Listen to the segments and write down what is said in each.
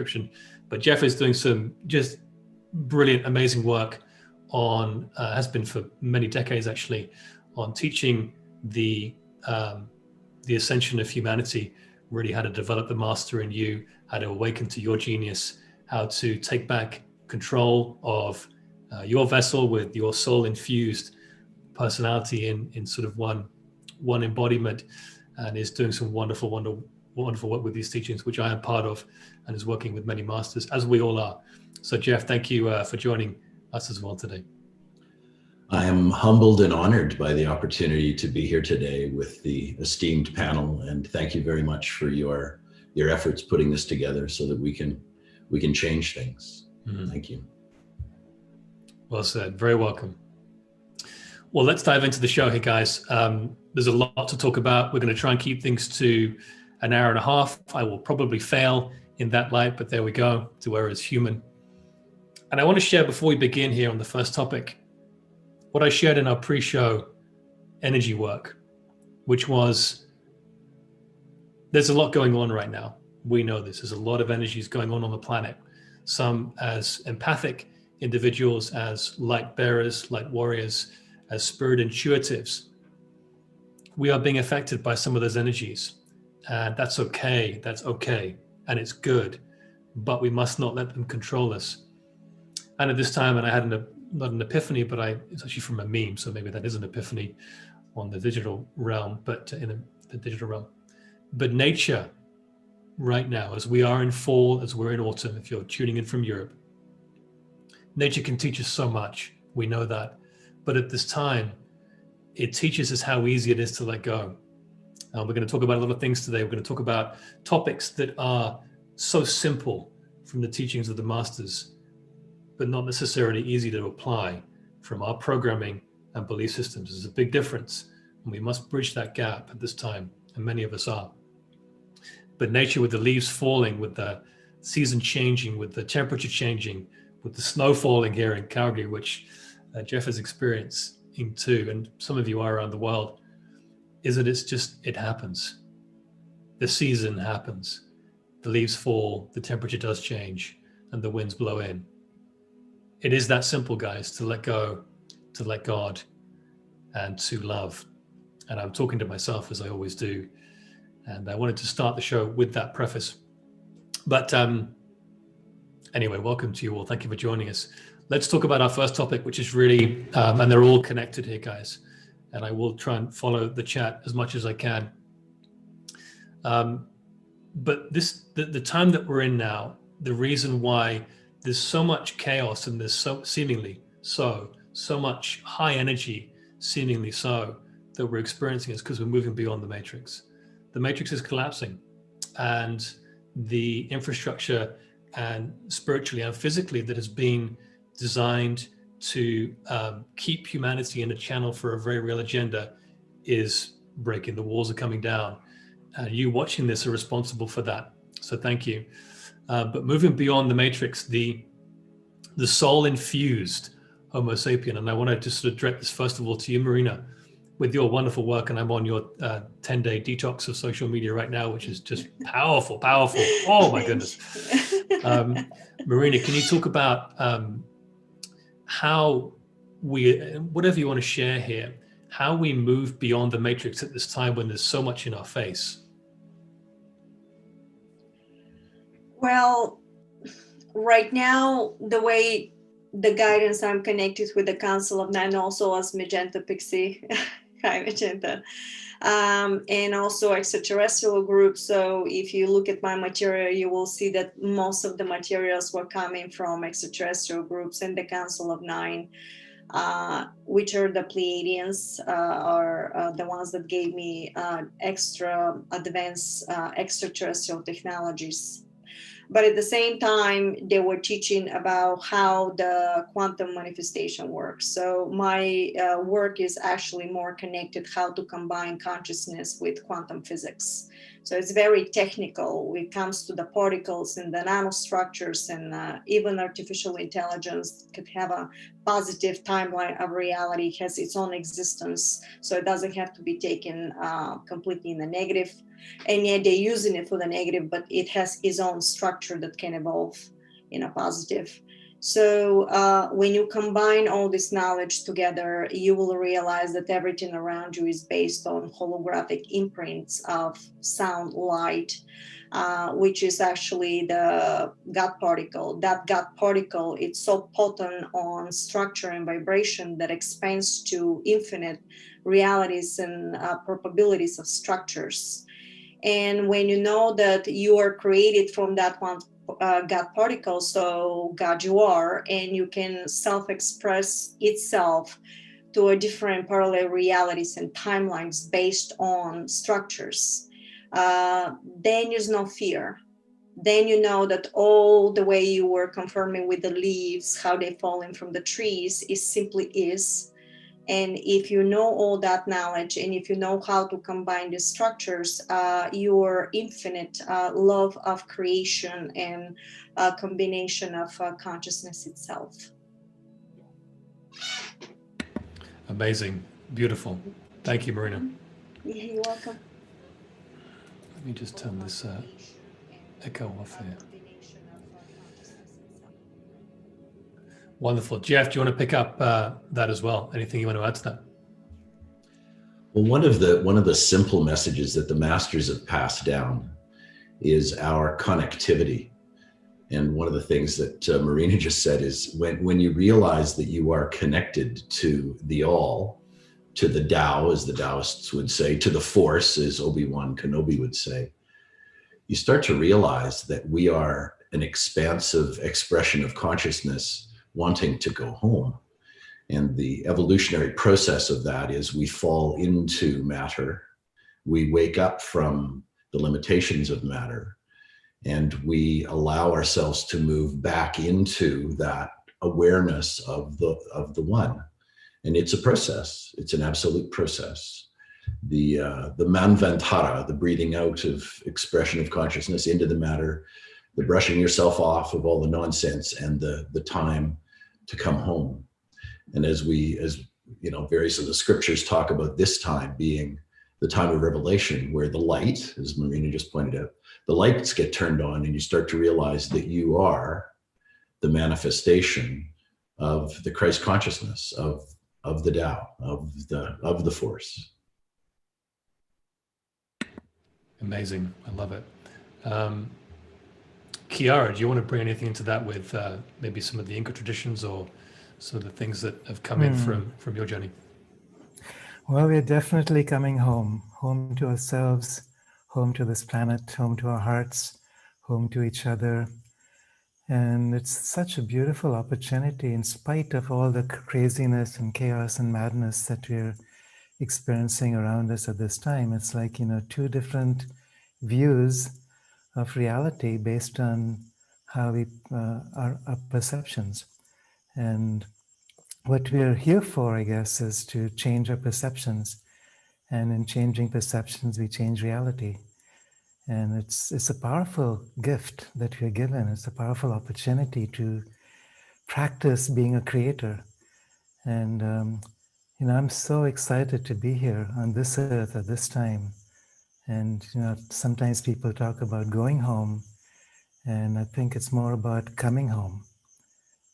description. But Jeff is doing some just brilliant, amazing work on, has been for many decades actually, on teaching the ascension of humanity, really how to develop the master in you, how to awaken to your genius, how to take back control of your vessel with your soul infused personality in sort of one embodiment, and is doing some wonderful work with these teachings, which I am part of, and is working with many masters, as we all are. So Jeff, thank you for joining us as well today. I am humbled and honored by the opportunity to be here today with the esteemed panel, and thank you very much for your efforts putting this together so that we can change things. Thank you. Well said. Very welcome. Well, let's dive into the show here, guys. There's a lot to talk about. We're going to try and keep things to an hour and a half. I will probably fail in that light, but there we go. 𝗬𝗂𝗍𝗍. And I want to share, before we begin here on the first topic, what I shared in our pre-show energy work, which was, there's a lot going on right now. We know this. There's a lot of energies going on the planet. Some as empathic individuals, as light bearers, light warriors, as spirit intuitives. We are being affected by some of those energies. And that's okay. That's okay. And it's good. But we must not let them control us. And at this time, and I had not an epiphany, but it's actually from a meme, so maybe that is an epiphany on the digital realm, but in the digital realm. But nature right now, as we are in fall, as we're in autumn, if you're tuning in from Europe, nature can teach us so much. We know that. But at this time, it teaches us how easy it is to let go. We're going to talk about a lot of things today. We're going to talk about topics that are so simple from the teachings of the masters, but not necessarily easy to apply from our programming and belief systems. There's a big difference, and we must bridge that gap at this time, and many of us are. But nature, with the leaves falling, with the season changing, with the temperature changing, with the snow falling here in Calgary, which Jeff is experiencing too, and some of you are around the world, is that it happens. The season happens. The leaves fall, the temperature does change, and the winds blow in. It is that simple, guys, to let go, to let God, and to love. And I'm talking to myself, as I always do. And I wanted to start the show with that preface. But anyway, welcome to you all. Thank you for joining us. Let's talk about our first topic, which is really, and they're all connected here, guys. And I will try and follow the chat as much as I can. But the time that we're in now, the reason why there's so much chaos and there's seemingly so much high energy, seemingly so, that we're experiencing is because we're moving beyond the matrix. The matrix is collapsing, and the infrastructure, and spiritually and physically, that has been designed to keep humanity in a channel for a very real agenda is breaking. The walls are coming down. You watching this are responsible for that. So thank you. But moving beyond the matrix, the soul infused Homo sapien. And I want to sort of direct this first of all to you, Marina, with your wonderful work. And I'm on your 10-day detox of social media right now, which is just powerful. Oh my goodness. Marina, can you talk about how whatever you want to share here, how we move beyond the matrix at this time when there's so much in our face? Well, right now, the way the guidance, I'm connected with the Council of Nine, also as 𝗵𝗲𝗶𝗲𝗄. Hi, 𝗵𝗲𝗶. And also extraterrestrial groups. So if you look at my material, you will see that most of the materials were coming from extraterrestrial groups and the Council of Nine, which are the Pleiadians, are the ones that gave me extra advanced extraterrestrial technologies. But at the same time, they were teaching about how the quantum manifestation works. So my work is actually more connected how to combine consciousness with quantum physics. So it's very technical when it comes to the particles and the nanostructures, and even artificial intelligence could have a positive timeline of reality. It has its own existence. So it doesn't have to be taken completely in the negative. And yet they're using it for the negative, but it has its own structure that can evolve in a positive. So when you combine all this knowledge together, you will realize that everything around you is based on holographic imprints of sound, light, which is actually the God particle. That God particle, it's so potent on structure and vibration that expands to infinite realities and probabilities of structures. And when you know that you are created from that one God particle, so God you are, and you can self-express itself to a different parallel realities and timelines based on structures, then there's no fear. Then you know that all the way you were confirming with the leaves, how they falling from the trees, is simply is. And if you know all that knowledge, and if you know how to combine the structures, your infinite love of creation and combination of consciousness itself. Amazing. Beautiful. Thank you, Marina. You're welcome. Let me just turn this echo off here. Wonderful. Jeff, do you want to pick up that as well? Anything you want to add to that? Well, one of the simple messages that the masters have passed down is our connectivity. And one of the things that Marina just said is when you realize that you are connected to the all, to the Tao, as the Taoists would say, to the force, as Obi-Wan Kenobi would say, you start to realize that we are an expansive expression of consciousness wanting to go home. And the evolutionary process of that is we fall into matter, we wake up from the limitations of matter, and we allow ourselves to move back into that awareness of the one. And it's a process. It's an absolute process. The manvantara, the breathing out of expression of consciousness into the matter, the brushing yourself off of all the nonsense, and the time to come home. And as you know, various of the scriptures talk about this time being the time of revelation, where the light, as Marina just pointed out, the lights get turned on and you start to realize that you are the manifestation of the Christ consciousness, of the Tao, of the force. Amazing. I love it. Chiara, do you want to bring anything into that with maybe some of the Inca traditions or some of the things that have come in from your journey? Well, we're definitely coming home to ourselves, home to this planet, home to our hearts, home to each other. And it's such a beautiful opportunity in spite of all the craziness and chaos and madness that we're experiencing around us at this time. It's like, you know, two different views of reality based on how we our perceptions. And what we're here for, I guess, is to change our perceptions. And in changing perceptions, we change reality. And it's a powerful gift that we're given. It's a powerful opportunity to practice being a creator. And, you know, I'm so excited to be here on this earth at this time. And, you know, sometimes people talk about going home, and I think it's more about coming home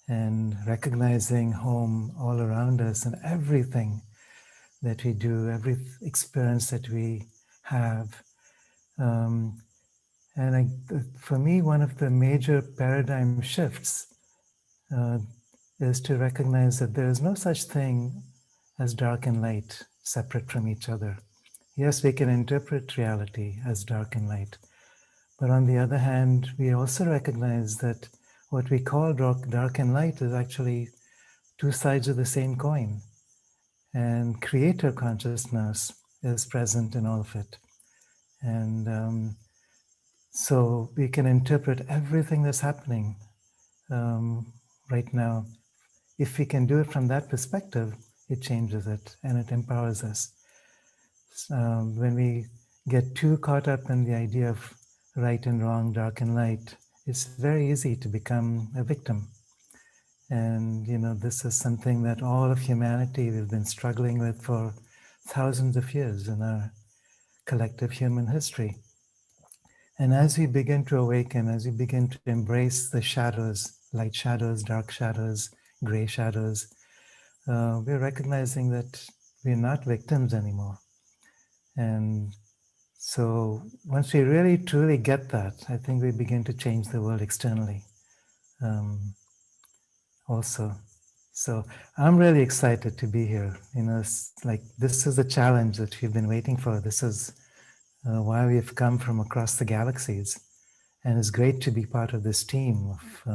and recognizing home all around us and everything that we do, every experience that we have. For me, one of the major paradigm shifts is to recognize that there is no such thing as dark and light separate from each other. Yes, we can interpret reality as dark and light, but on the other hand, we also recognize that what we call dark and light is actually two sides of the same coin. And creator consciousness is present in all of it. And so we can interpret everything that's happening right now. If we can do it from that perspective, it changes it and it empowers us. When we get too caught up in the idea of right and wrong, dark and light, it's very easy to become a victim. And, you know, this is something that all of humanity we've been struggling with for thousands of years in our collective human history. And as we begin to awaken, as we begin to embrace the shadows, light shadows, dark shadows, gray shadows, we're recognizing that we're not victims anymore. And so once we really truly get that, I think we begin to change the world externally also. So I'm really excited to be here. You know, it's like this is the challenge that we've been waiting for. This is why we've come from across the galaxies. And it's great to be part of this team of,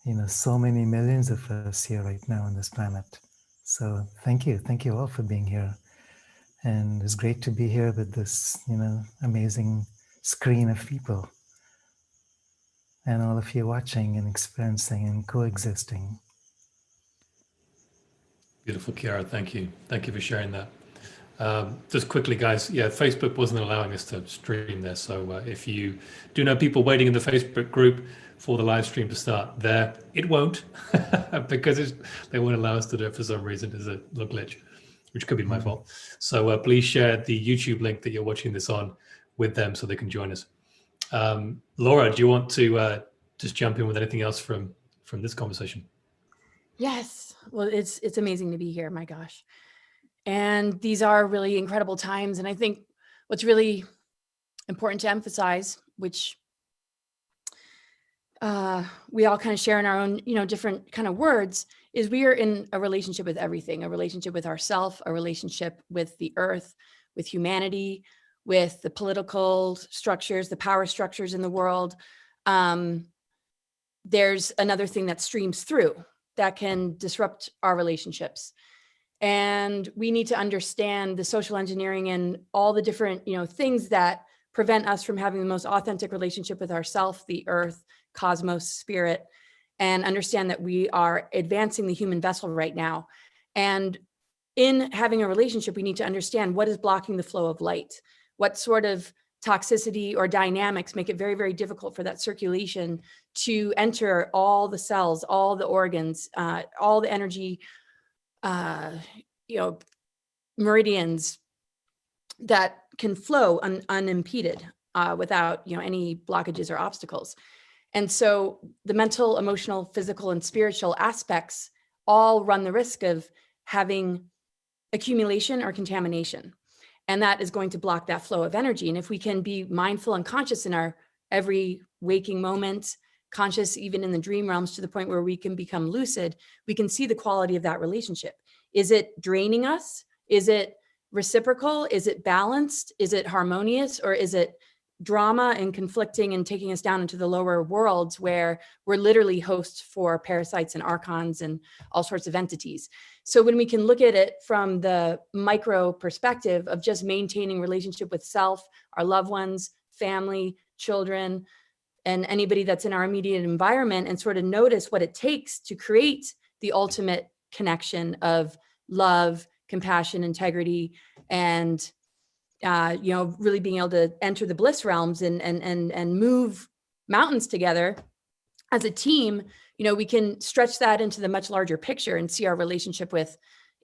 you know, so many millions of us here right now on this planet. So thank you all for being here. And it's great to be here with this, you know, amazing screen of people. And all of you watching and experiencing and coexisting. Beautiful, Chiara. Thank you. Thank you for sharing that. Just quickly, guys, yeah, Facebook wasn't allowing us to stream there. So if you do know people waiting in the Facebook group for the live stream to start there, it won't because they won't allow us to do it for some reason. There's a little glitch, which could be my fault. So please share the YouTube link that you're watching this on with them so they can join us. Laura, do you want to just jump in with anything else from this conversation? Yes. Well, it's amazing to be here. My gosh. And these are really incredible times. And I think what's really important to emphasize, which we all kind of share in our own, different kind of words, is we are in a relationship with everything, a relationship with ourself, a relationship with the earth, with humanity, with the political structures, the power structures in the world. There's another thing that streams through that can disrupt our relationships. And we need to understand the social engineering and all the different, things that prevent us from having the most authentic relationship with ourself, the earth, cosmos, spirit, and understand that we are advancing the human vessel right now. And in having a relationship, we need to understand what is blocking the flow of light, what sort of toxicity or dynamics make it very, very difficult for that circulation to enter all the cells, all the organs, all the energy, meridians that can flow unimpeded without, any blockages or obstacles. And so the mental, emotional, physical, and spiritual aspects all run the risk of having accumulation or contamination. And that is going to block that flow of energy. And if we can be mindful and conscious in our every waking moment, conscious even in the dream realms to the point where we can become lucid, we can see the quality of that relationship. Is it draining us? Is it reciprocal? Is it balanced? Is it harmonious? Or is it drama and conflicting and taking us down into the lower worlds where we're literally hosts for parasites and archons and all sorts of entities? So when we can look at it from the micro perspective of just maintaining relationship with self, our loved ones, family, children, and anybody that's in our immediate environment, and sort of notice what it takes to create the ultimate connection of love, compassion, integrity, and really being able to enter the bliss realms and move mountains together as a team, we can stretch that into the much larger picture and see our relationship with,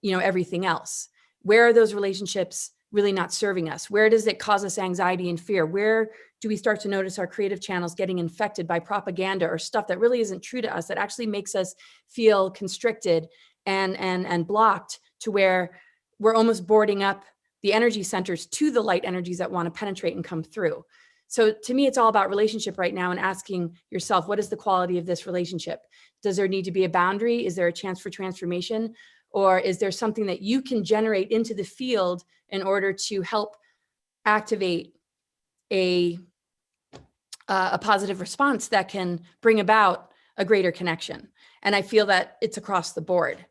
everything else. Where are those relationships really not serving us? Where does it cause us anxiety and fear? Where do we start to notice our creative channels getting infected by propaganda or stuff that really isn't true to us, that actually makes us feel constricted and blocked, to where we're almost boarding up the energy centers to the light energies that want to penetrate and come through? So to me, it's all about relationship right now, and asking yourself, what is the quality of this relationship? Does there need to be a boundary? Is there a chance for transformation? Or is there something that you can generate into the field in order to help activate a positive response that can bring about a greater connection? And I feel that it's across the board.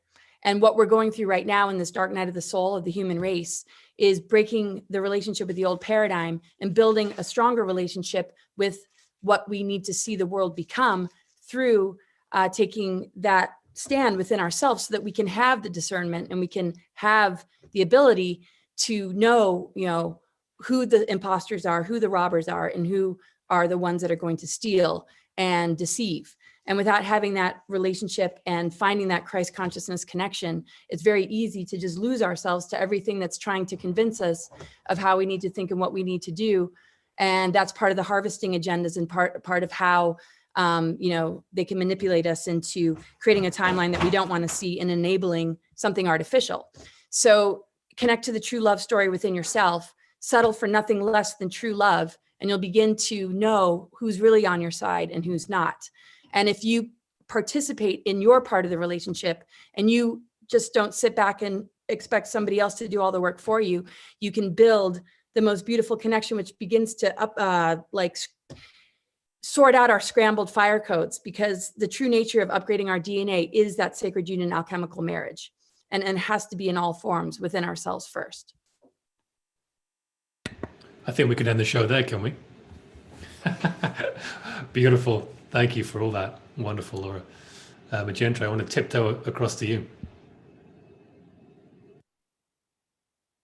And what we're going through right now in this dark night of the soul of the human race is breaking the relationship with the old paradigm and building a stronger relationship with what we need to see the world become through taking that stand within ourselves, so that we can have the discernment and we can have the ability to know, who the imposters are, who the robbers are, and who are the ones that are going to steal and deceive. And without having that relationship and finding that Christ consciousness connection, it's very easy to just lose ourselves to everything that's trying to convince us of how we need to think and what we need to do. And that's part of the harvesting agendas, and part of how they can manipulate us into creating a timeline that we don't want to see and enabling something artificial. So connect to the true love story within yourself, settle for nothing less than true love, and you'll begin to know who's really on your side and who's not. And if you participate in your part of the relationship and you just don't sit back and expect somebody else to do all the work for you, you can build the most beautiful connection, which begins to sort out our scrambled fire codes, because the true nature of upgrading our DNA is that sacred union alchemical marriage, and has to be in all forms within ourselves first. I think we could end the show there, can we? Beautiful. Thank you for all that. Wonderful, Laura. Magenta, I want to tiptoe across to you.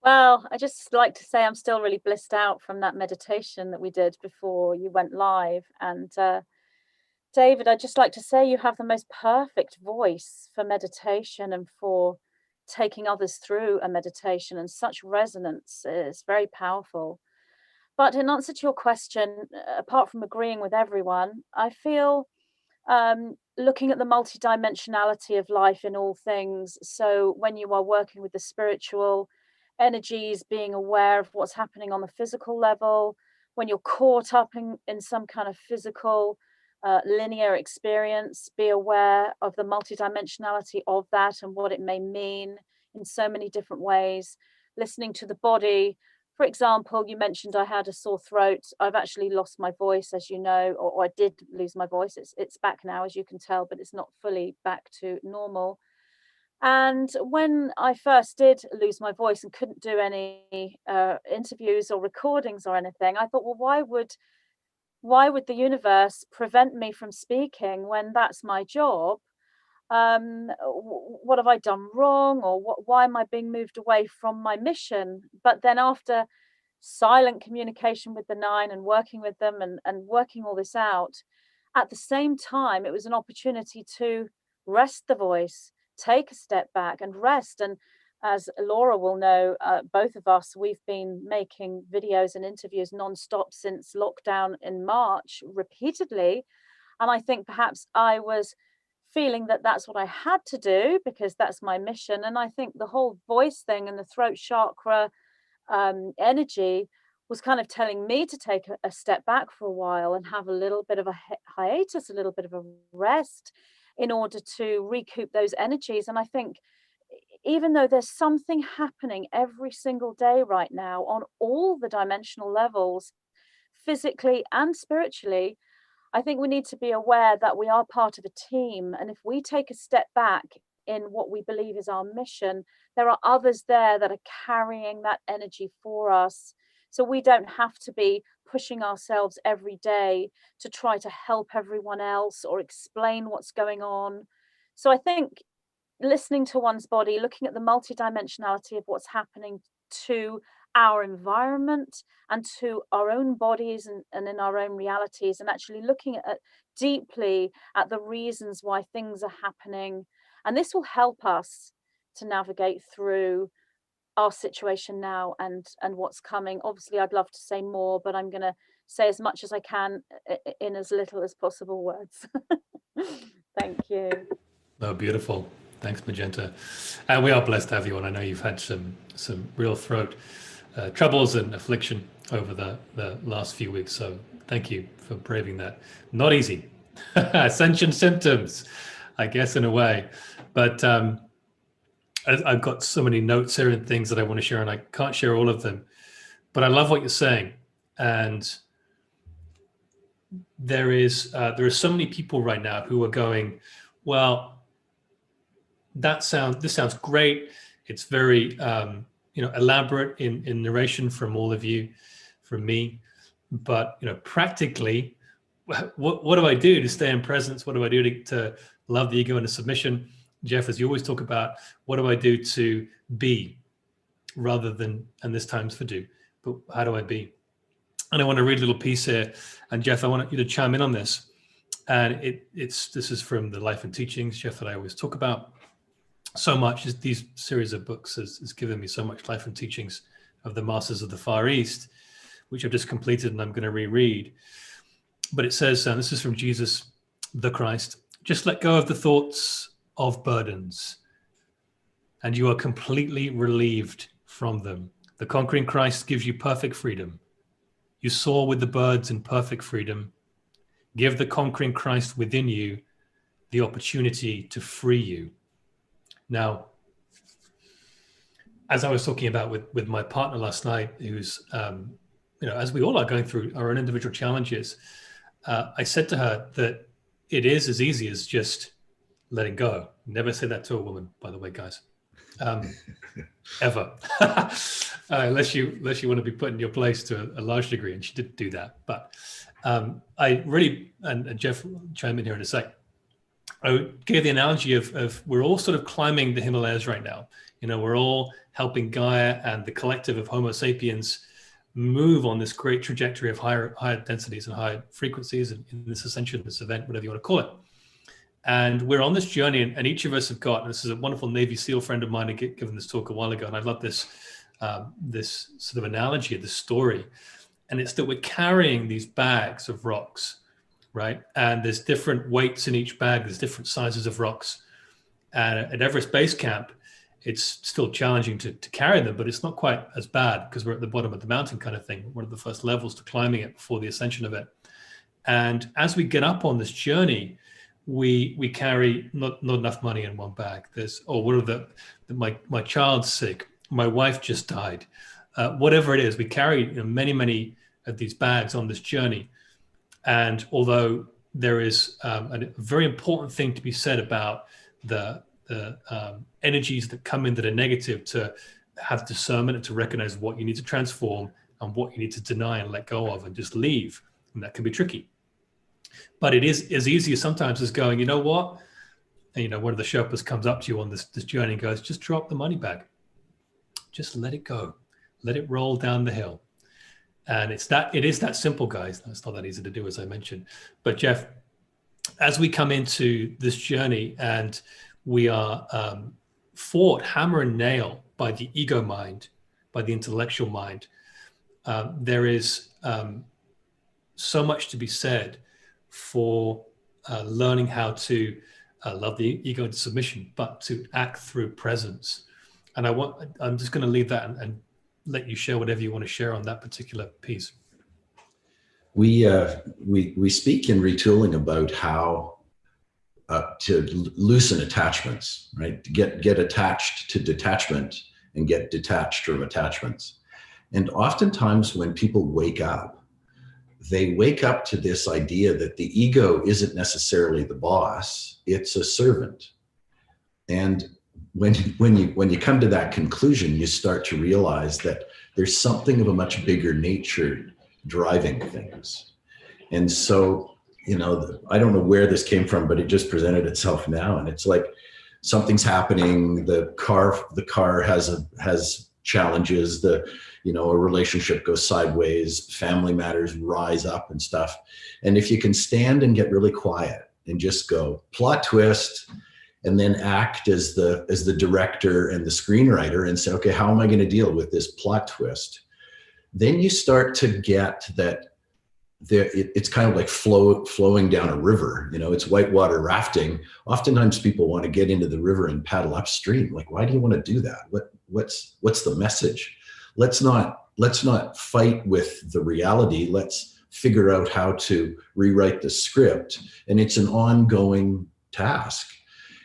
Well, I just like to say I'm still really blissed out from that meditation that we did before you went live. And David, I'd just like to say you have the most perfect voice for meditation and for taking others through a meditation, and such resonance is very powerful. But in answer to your question, apart from agreeing with everyone, I feel looking at the multidimensionality of life in all things. So when you are working with the spiritual energies, being aware of what's happening on the physical level, when you're caught up in some kind of physical linear experience, be aware of the multidimensionality of that and what it may mean in so many different ways. Listening to the body. For example, you mentioned I had a sore throat. I've actually lost my voice, as you know, or I did lose my voice. It's back now, as you can tell, but it's not fully back to normal. And when I first did lose my voice and couldn't do any interviews or recordings or anything, I thought, well, why would the universe prevent me from speaking when that's my job? What have I done wrong, or why am I being moved away from my mission? But then after silent communication with the nine and working with them and working all this out, at the same time, it was an opportunity to rest the voice, take a step back and rest. And as Laura will know, both of us, we've been making videos and interviews nonstop since lockdown in March repeatedly. And I think perhaps I was feeling that that's what I had to do because that's my mission. And I think the whole voice thing and the throat chakra energy was kind of telling me to take a step back for a while and have a little bit of a hiatus, a little bit of a rest in order to recoup those energies. And I think even though there's something happening every single day right now on all the dimensional levels, physically and spiritually, I think we need to be aware that we are part of a team. And if we take a step back in what we believe is our mission, there are others there that are carrying that energy for us. So we don't have to be pushing ourselves every day to try to help everyone else or explain what's going on. So I think listening to one's body, looking at the multidimensionality of what's happening to our environment and to our own bodies and in our own realities, and actually looking at deeply at the reasons why things are happening. And this will help us to navigate through our situation now and what's coming. Obviously, I'd love to say more, but I'm going to say as much as I can in as little as possible words. Thank you. Oh, beautiful. Thanks, Magenta. And we are blessed to have you on. I know you've had some real throat troubles and affliction over the last few weeks. So thank you for braving that. Not easy. Ascension symptoms, I guess, in a way. But I've got so many notes here and things that I want to share, and I can't share all of them. But I love what you're saying. And there are so many people right now who are going, well, this sounds great. It's very elaborate in narration from all of you, from me. But practically, what do I do to stay in presence? What do I do to love the ego into submission? Jeff, as you always talk about, what do I do to be rather than, and this time's for do, but how do I be? And I want to read a little piece here. And Jeff, I want you to chime in on this. And this is from the Life and Teachings, Jeff, that I always talk about so much. These series of books has given me so much life and teachings of the Masters of the Far East, which I've just completed and I'm going to reread. But it says, this is from Jesus the Christ, just let go of the thoughts of burdens, and you are completely relieved from them. The conquering Christ gives you perfect freedom. You soar with the birds in perfect freedom. Give the conquering Christ within you the opportunity to free you. Now, as I was talking about with my partner last night, who's, as we all are going through our own individual challenges, I said to her that it is as easy as just letting go. Never say that to a woman, by the way, guys. Ever. unless you want to be put in your place to a large degree, and she did do that. But I really, and Jeff will chime in here in a sec, I gave the analogy of we're all sort of climbing the Himalayas right now. We're all helping Gaia and the collective of Homo sapiens move on this great trajectory of higher densities and higher frequencies in this ascension, this event, whatever you want to call it. And we're on this journey, and each of us have got, and this is a wonderful Navy SEAL friend of mine who given this talk a while ago, and I love this this sort of analogy, this story. And it's that we're carrying these bags of rocks, right? And there's different weights in each bag, there's different sizes of rocks. And at Everest Base Camp, it's still challenging to carry them, but it's not quite as bad because we're at the bottom of the mountain kind of thing. One of the first levels to climbing it before the ascension of it. And as we get up on this journey, we carry not enough money in one bag. There's, oh, what are my child's sick, my wife just died, whatever it is. We carry many of these bags on this journey. And although there is a very important thing to be said about the energies that come in that are negative, to have discernment and to recognize what you need to transform and what you need to deny and let go of and just leave. And that can be tricky. But it is as easy as sometimes as going, you know what? And, one of the Sherpas comes up to you on this journey and goes, just drop the money bag. Just let it go. Let it roll down the hill. And it is that simple, guys. It's not that easy to do, as I mentioned. But Jeff, as we come into this journey and we are fought hammer and nail by the ego mind, by the intellectual mind, there is so much to be said for learning how to love the ego into submission, but to act through presence. And I'm just going to leave that and let you share whatever you want to share on that particular piece. We speak in retooling about how to loosen attachments, right? To get attached to detachment and get detached from attachments. And oftentimes when people wake up, they wake up to this idea that the ego isn't necessarily the boss, it's a servant. And when you come to that conclusion, you start to realize that there's something of a much bigger nature driving things. And so, I don't know where this came from, but it just presented itself now. And it's like something's happening. The car has challenges. A relationship goes sideways, family matters rise up and stuff. And if you can stand and get really quiet and just go plot twist, and then act as the director and the screenwriter and say, okay, how am I going to deal with this plot twist? Then you start to get that it's kind of like flowing down a river. It's whitewater rafting. Oftentimes people want to get into the river and paddle upstream. Like, why do you want to do that? What's the message? Let's not fight with the reality. Let's figure out how to rewrite the script. And it's an ongoing task.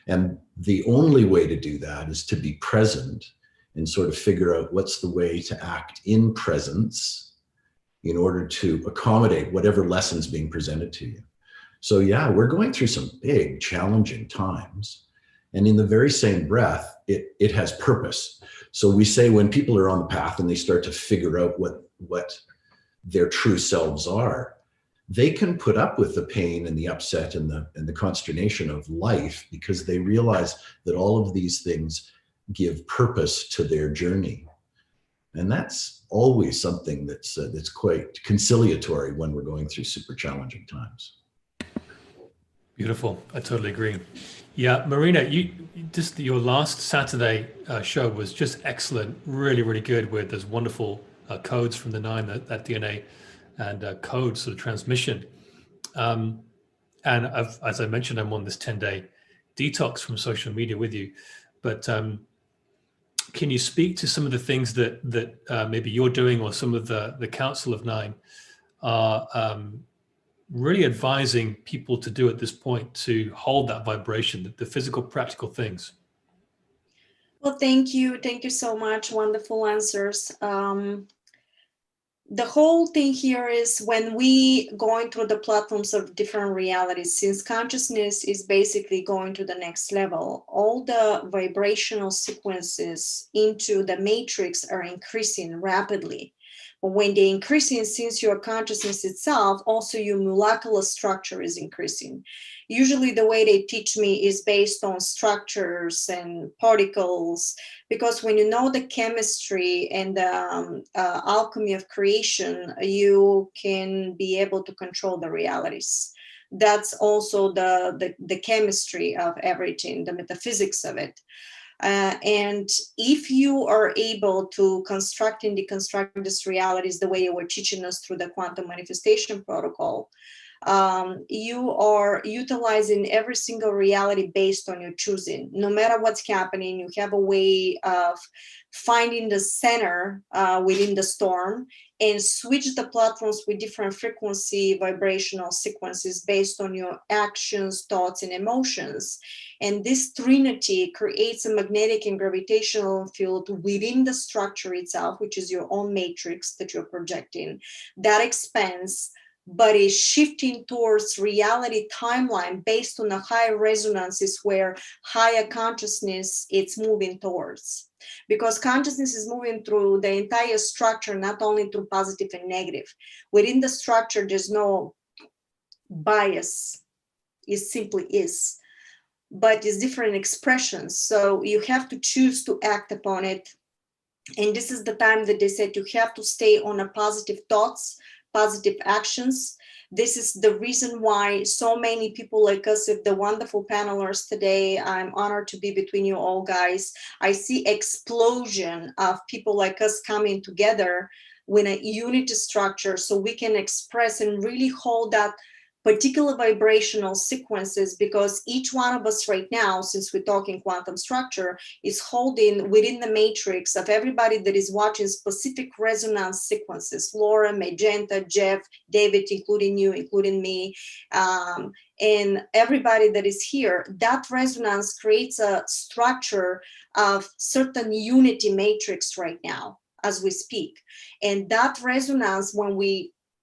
And the only way to do that is to be present and sort of figure out what's the way to act in presence in order to accommodate whatever lesson's being presented to you. So yeah, we're going through some big, challenging times. And in the very same breath, it has purpose. So we say when people are on the path and they start to figure out what their true selves are, they can put up with the pain and the upset and the consternation of life because they realize that all of these things give purpose to their journey. And that's always something that's quite conciliatory when we're going through super challenging times. Beautiful. I totally agree. Yeah, Marina, your last Saturday show was just excellent. Really, really good with those wonderful codes from the 9, that DNA and code sort of transmission. And as I mentioned, I'm on this 10-day detox from social media with you. But can you speak to some of the things that maybe you're doing, or some of the Council of 9 are really advising people to do at this point to hold that vibration, the physical, practical things? Well, thank you. Thank you so much. Wonderful answers. The whole thing here is when we going through the platforms of different realities, since consciousness is basically going to the next level, all the vibrational sequences into the matrix are increasing rapidly. But when they're increasing, since your consciousness itself, also your molecular structure is increasing. Usually the way they teach me is based on structures and particles, because when you know the chemistry and the alchemy of creation, you can be able to control the realities. That's also the chemistry of everything, the metaphysics of it. And if you are able to construct and deconstruct these realities the way you were teaching us through the quantum manifestation protocol, you are utilizing every single reality based on your choosing. No matter what's happening, you have a way of finding the center within the storm and switch the platforms with different frequency vibrational sequences based on your actions, thoughts, and emotions. And this trinity creates a magnetic and gravitational field within the structure itself, which is your own matrix that you're projecting, that expands, but is shifting towards reality timeline based on the higher resonances where higher consciousness it's moving towards. Because consciousness is moving through the entire structure, not only through positive and negative. Within the structure, there's no bias. It simply is. But it's different expressions. So you have to choose to act upon it. And this is the time that they said you have to stay on a positive thoughts, positive actions. This is the reason why so many people like us, if the wonderful panelists today, I'm honored to be between you all guys. I see explosion of people like us coming together with a unity structure so we can express and really hold that particular vibrational sequences, because each one of us right now, since we're talking quantum structure, is holding within the matrix of everybody that is watching specific resonance sequences. Laura, Magenta, Jeff, David, including you, including me, and everybody that is here. That resonance creates a structure of certain unity matrix right now as we speak. And that resonance, when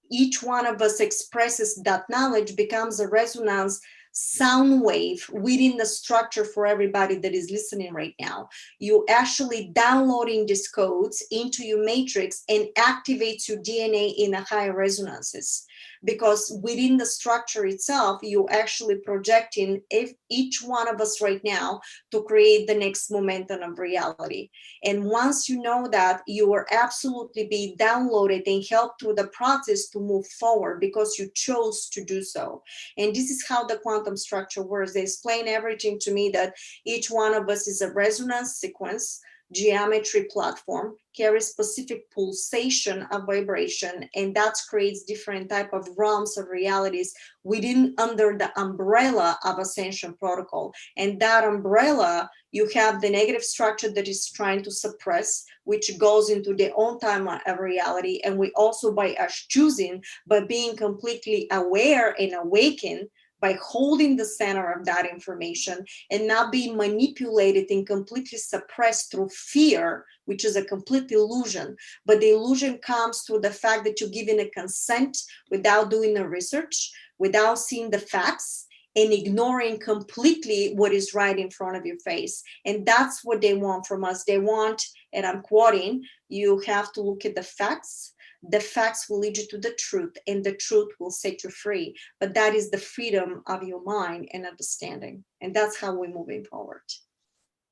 each one of us expresses that knowledge, becomes a resonance sound wave within the structure for everybody that is listening right now. You actually downloading these codes into your matrix and activates your DNA in a higher resonances. Because within the structure itself, you're actually projecting each one of us right now to create the next momentum of reality. And once you know that, you will absolutely be downloaded and helped through the process to move forward because you chose to do so. And this is how the quantum structure works. They explain everything to me, that each one of us is a resonance sequence, geometry platform, carries specific pulsation of vibration, and that creates different type of realms of realities within, under the umbrella of Ascension protocol. And that umbrella, you have the negative structure that is trying to suppress, which goes into their own time of reality. And we also, by us choosing, by being completely aware and awakened, by holding the center of that information and not being manipulated and completely suppressed through fear, which is a complete illusion. But the illusion comes through the fact that you're giving a consent without doing the research, without seeing the facts, and ignoring completely what is right in front of your face. And that's what they want from us. They want, and I'm quoting, you have to look at the facts. The facts will lead you to the truth, and the truth will set you free. But that is the freedom of your mind and understanding. And that's how we're moving forward.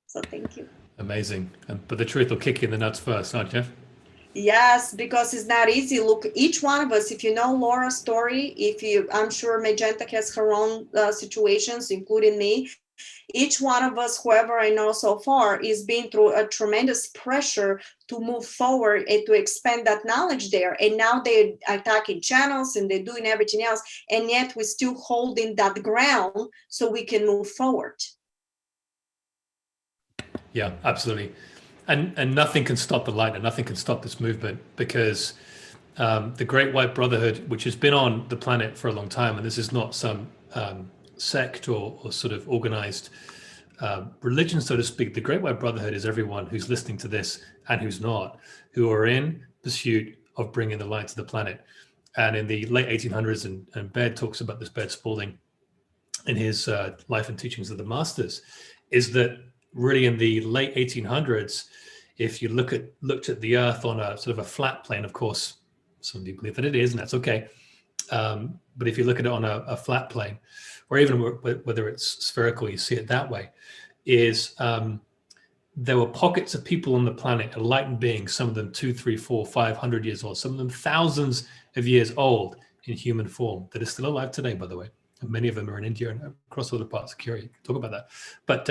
So thank you. Amazing. But the truth will kick you in the nuts first, huh, Jeff? Yes, because it's not easy. Look, each one of us, if you know Laura's story, I'm sure Magenta has her own situations, including me. Each one of us, whoever I know so far, is being through a tremendous pressure to move forward and to expand that knowledge there. And now they're attacking channels and they're doing everything else. And yet we're still holding that ground so we can move forward. Yeah, absolutely. And nothing can stop the light, and nothing can stop this movement, because the Great White Brotherhood, which has been on the planet for a long time, and this is not some sect or sort of organized religion, so to speak. The Great White Brotherhood is everyone who's listening to this and who's not, who are in pursuit of bringing the light to the planet. And in the late 1800s, and Baird talks about this, Baird Spalding, in his Life and Teachings of the Masters, is that really in the late 1800s, if you looked at the Earth on a sort of a flat plane, of course, some people believe that it is, and that's okay. But if you look at it on a flat plane, or even whether it's spherical, you see it that way, is there were pockets of people on the planet, enlightened beings, some of them 2, 3, 4, 500 years old, some of them thousands of years old in human form, that are still alive today, by the way. And many of them are in India and across other parts of Curie. Talk about that. But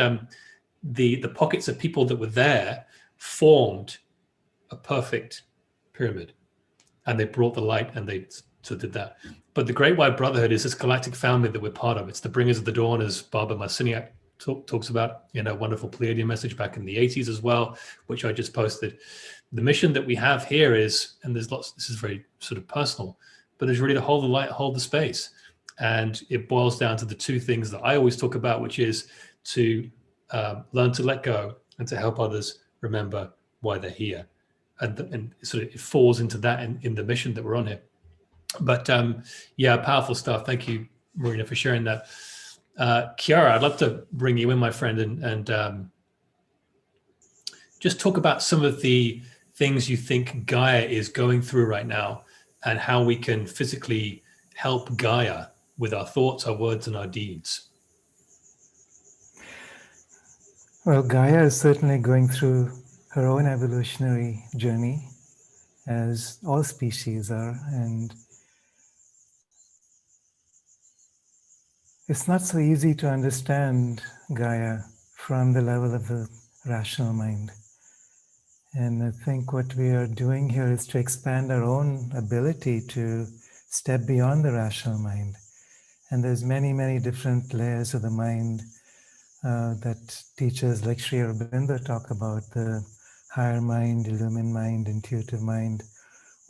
the pockets of people that were there formed a perfect pyramid, and they brought the light and they So did that. But the Great White Brotherhood is this galactic family that we're part of. It's the bringers of the dawn, as 𝗏𝗏 talks about in a wonderful Pleiadian message back in the 80s as well, which I just posted. The mission that we have here is, and there's lots, this is very sort of personal, but it's really to hold the light, hold the space. And it boils down to the two things that I always talk about, which is to learn to let go and to help others remember why they're here. And sort of it falls into that in the mission that we're on here. But yeah, powerful stuff. Thank you, Marina, for sharing that. Chiara, I'd love to bring you in, my friend, and just talk about some of the things you think Gaia is going through right now and how we can physically help Gaia with our thoughts, our words, and our deeds. Well, Gaia is certainly going through her own evolutionary journey, as all species are, and it's not so easy to understand Gaia from the level of the rational mind. And I think what we are doing here is to expand our own ability to step beyond the rational mind. And there's many, many different layers of the mind that teachers like 𝗟𝘂𝗶𝗏𝗏 talk about: the higher mind, illumined mind, intuitive mind,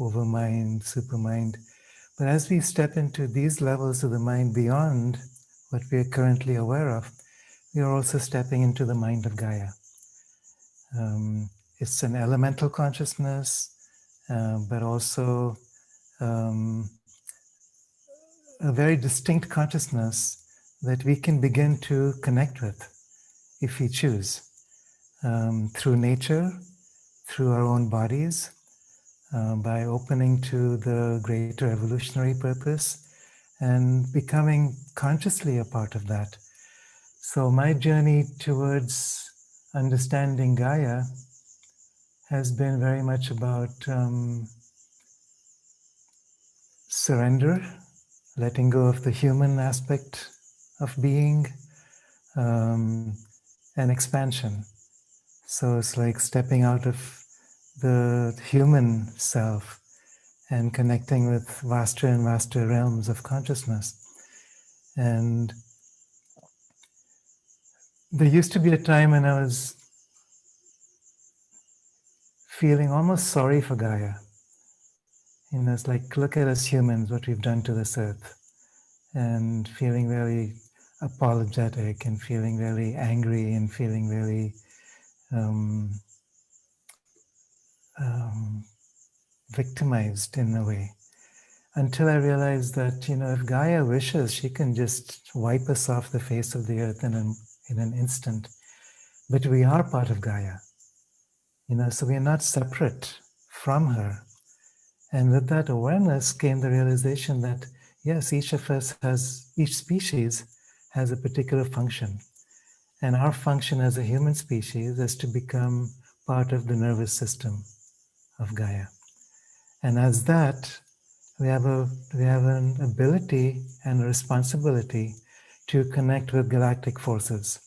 overmind, supermind. But as we step into these levels of the mind beyond what we are currently aware of, we are also stepping into the mind of Gaia. It's an elemental consciousness, but also a very distinct consciousness that we can begin to connect with if we choose, through nature, through our own bodies, by opening to the greater evolutionary purpose and becoming consciously a part of that. So my journey towards understanding Gaia has been very much about surrender, letting go of the human aspect of being, and expansion. So it's like stepping out of the human self and connecting with vaster and vaster realms of consciousness. And there used to be a time when I was feeling almost sorry for Gaia. You know, it's like, look at us humans, what we've done to this earth. And feeling very apologetic and feeling very angry and feeling very victimized in a way. Until I realized that, you know, if Gaia wishes, she can just wipe us off the face of the earth in an instant. But we are part of Gaia. You know, so we are not separate from her. And with that awareness came the realization that, yes, each of us has, each species has a particular function. And our function as a human species is to become part of the nervous system of Gaia. And as that, we have an ability and a responsibility to connect with galactic forces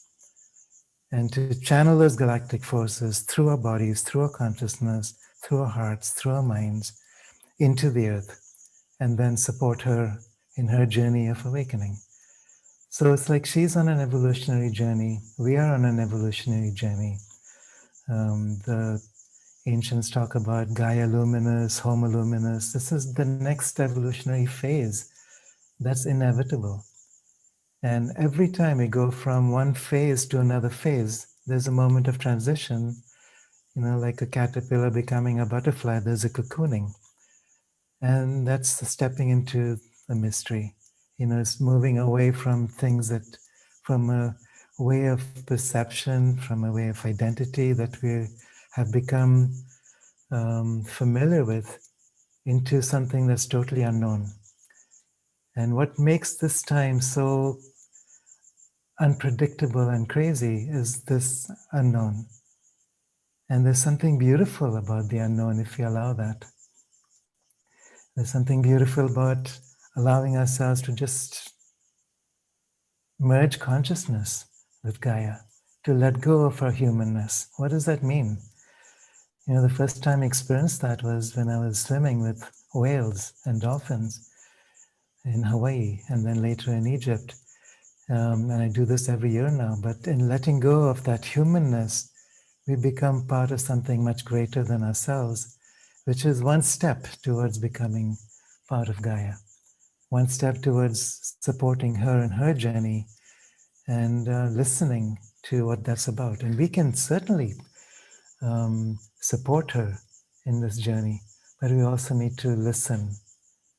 and to channel those galactic forces through our bodies, through our consciousness, through our hearts, through our minds, into the earth, and then support her in her journey of awakening. So it's like she's on an evolutionary journey. We are on an evolutionary journey. The ancients talk about Gaia luminous, Homo luminous. This is the next evolutionary phase that's inevitable. And every time we go from one phase to another phase, there's a moment of transition. You know, like a caterpillar becoming a butterfly, there's a cocooning. And that's the stepping into the mystery. You know, it's moving away from things that, from a way of perception, from a way of identity that we have become familiar with, into something that's totally unknown. And what makes this time so unpredictable and crazy is this unknown. And there's something beautiful about the unknown if you allow that. There's something beautiful about allowing ourselves to just merge consciousness with Gaia, to let go of our humanness. What does that mean? You know, the first time I experienced that was when I was swimming with whales and dolphins. in Hawaii, and then later in Egypt. And I do this every year now. But in letting go of that humanness, we become part of something much greater than ourselves, which is one step towards becoming part of Gaia, one step towards supporting her in her journey and listening to what that's about. And we can certainly support her in this journey, but we also need to listen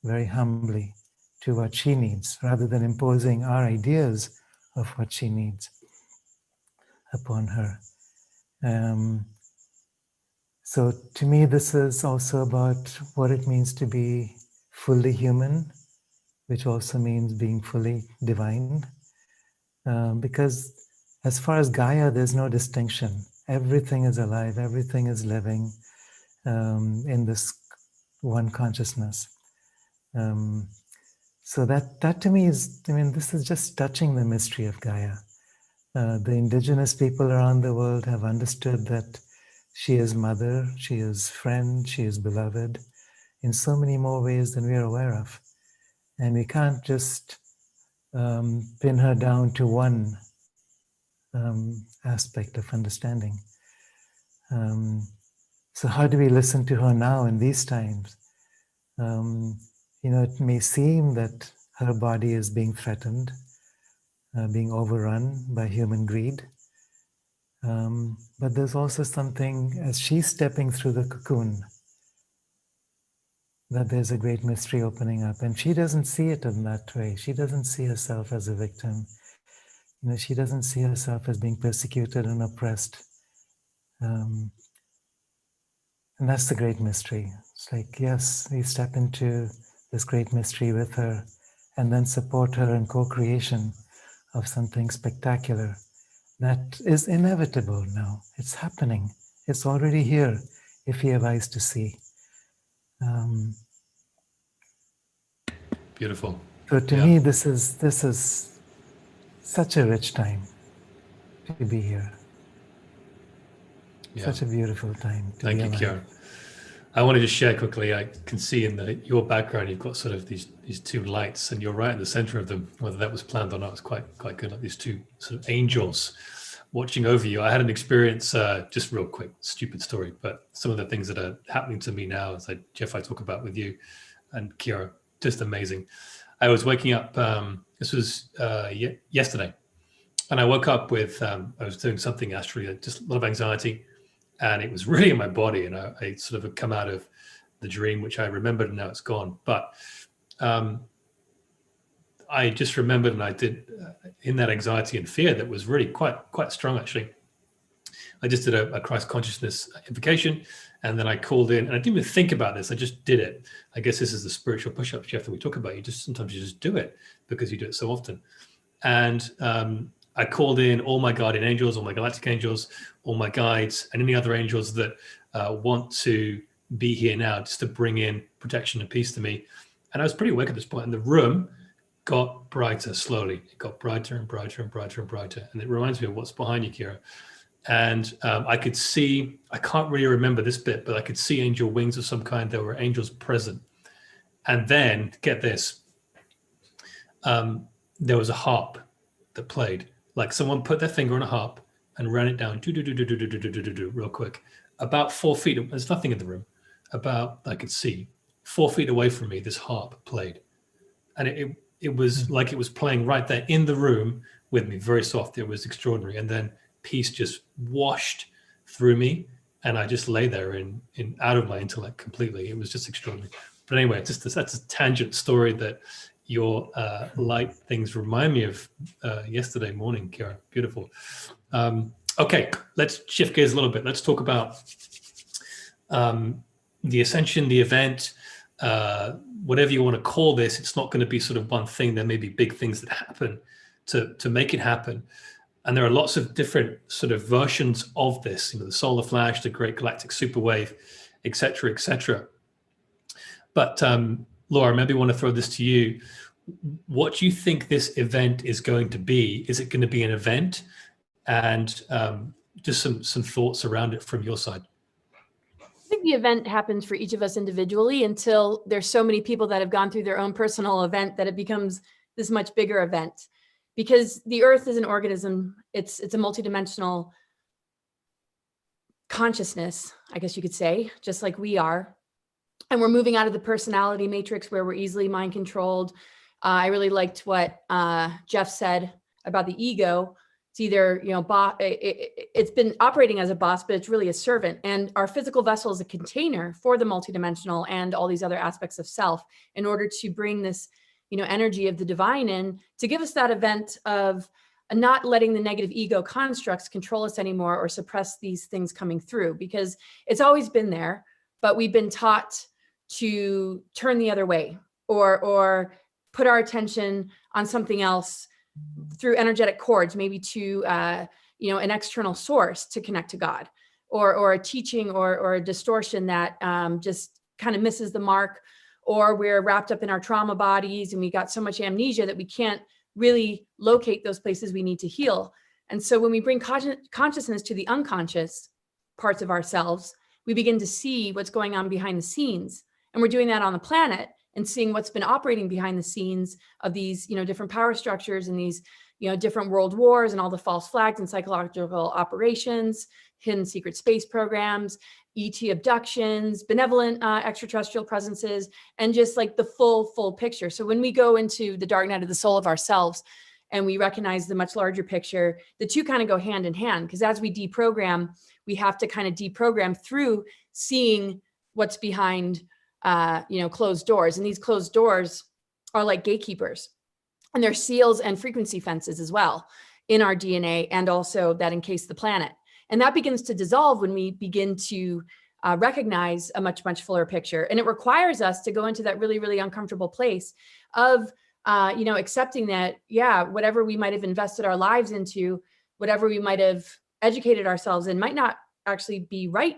very humbly to what she needs, rather than imposing our ideas of what she needs upon her. So to me, this is also about what it means to be fully human, which also means being fully divine. Because as far as Gaia, there's no distinction. Everything is alive, everything is living in this one consciousness. So that to me is, this is just touching the mystery of Gaia. The indigenous people around the world have understood that she is mother, she is friend, she is beloved in so many more ways than we are aware of. And we can't just pin her down to one aspect of understanding. So how do we listen to her now in these times? It may seem that her body is being threatened, being overrun by human greed. But there's also something, as she's stepping through the cocoon, that there's a great mystery opening up. And she doesn't see it in that way. She doesn't see herself as a victim. She doesn't see herself as being persecuted and oppressed. And that's the great mystery. It's like, yes, we step into this great mystery with her and then support her in co-creation of something spectacular that is inevitable now. It's happening. It's already here if we have eyes to see. Beautiful. So to me, this is such a rich time to be here. Yeah. Such a beautiful time to Thank be you, alive. Kieran. I want to just share quickly, I can see in your background, you've got sort of these two lights, and you're right in the center of them. Whether that was planned or not, it's quite good, like these two sort of angels watching over you. I had an experience, just real quick, stupid story, but some of the things that are happening to me now, as Jeff, I talk about with you and Kira, just amazing. I was waking up, this was yesterday, and I woke up with, I was doing something astrally, just a lot of anxiety, and it was really in my body, and I sort of had come out of the dream, which I remembered, and now it's gone. But I just remembered, and I did, in that anxiety and fear that was really quite strong, actually, I just did a Christ consciousness invocation, and then I called in, and I didn't even think about this, I just did it. I guess this is the spiritual push-ups, Jeff, that we talk about. Sometimes you just do it because you do it so often. And I called in all my guardian angels, all my galactic angels, all my guides, and any other angels that want to be here now, just to bring in protection and peace to me. And I was pretty awake at this point, and the room got brighter slowly. It got brighter and brighter and brighter and brighter. And it reminds me of what's behind you, Kira. And I could see, I can't really remember this bit, but I could see angel wings of some kind. There were angels present. And then, get this, there was a harp that played. Like someone put their finger on a harp and ran it down, real quick. About 4 feet, there's nothing in the room. About, I could see, 4 feet away from me, this harp played. And it was like it was playing right there in the room with me, very soft. It was extraordinary. And then peace just washed through me, and I just lay there in out of my intellect completely. It was just extraordinary. But anyway, that's a tangent story that your light things remind me of yesterday morning, Kira. Beautiful. Okay, let's shift gears a little bit. Let's talk about the ascension, the event, whatever you want to call this. It's not going to be sort of one thing. There may be big things that happen to make it happen. And there are lots of different sort of versions of this, the solar flash, the great galactic superwave, et cetera, et cetera. But Laura, maybe I want to throw this to you. What do you think this event is going to be? Is it going to be an event? And just some thoughts around it from your side. I think the event happens for each of us individually until there's so many people that have gone through their own personal event that it becomes this much bigger event. Because the earth is an organism, it's a multidimensional consciousness, I guess you could say, just like we are. And we're moving out of the personality matrix where we're easily mind controlled. I really liked what Jeff said about the ego. It's either, you know, it's been operating as a boss, but it's really a servant. And our physical vessel is a container for the multidimensional and all these other aspects of self in order to bring this, you know, energy of the divine in to give us that event of not letting the negative ego constructs control us anymore or suppress these things coming through, because it's always been there, but we've been taught to turn the other way or put our attention on something else through energetic cords, maybe to, you know, an external source to connect to God, or a teaching or a distortion that just kind of misses the mark, or we're wrapped up in our trauma bodies and we got so much amnesia that we can't really locate those places we need to heal. And so when we bring consciousness to the unconscious parts of ourselves, we begin to see what's going on behind the scenes. And we're doing that on the planet and seeing what's been operating behind the scenes of these, you know, different power structures and these, you know, different world wars and all the false flags and psychological operations, hidden secret space programs, ET abductions, benevolent extraterrestrial presences, and just like the full picture. So when we go into the dark night of the soul of ourselves and we recognize the much larger picture, the two kind of go hand in hand, because as we deprogram, we have to kind of deprogram through seeing what's behind, you know, closed doors. And these closed doors are like gatekeepers, and they're seals and frequency fences as well in our DNA, and also that encase the planet. And that begins to dissolve when we begin to recognize a much fuller picture. And it requires us to go into that really uncomfortable place of, you know, accepting that, yeah, whatever we might have invested our lives into, whatever we might have educated ourselves in might not actually be right,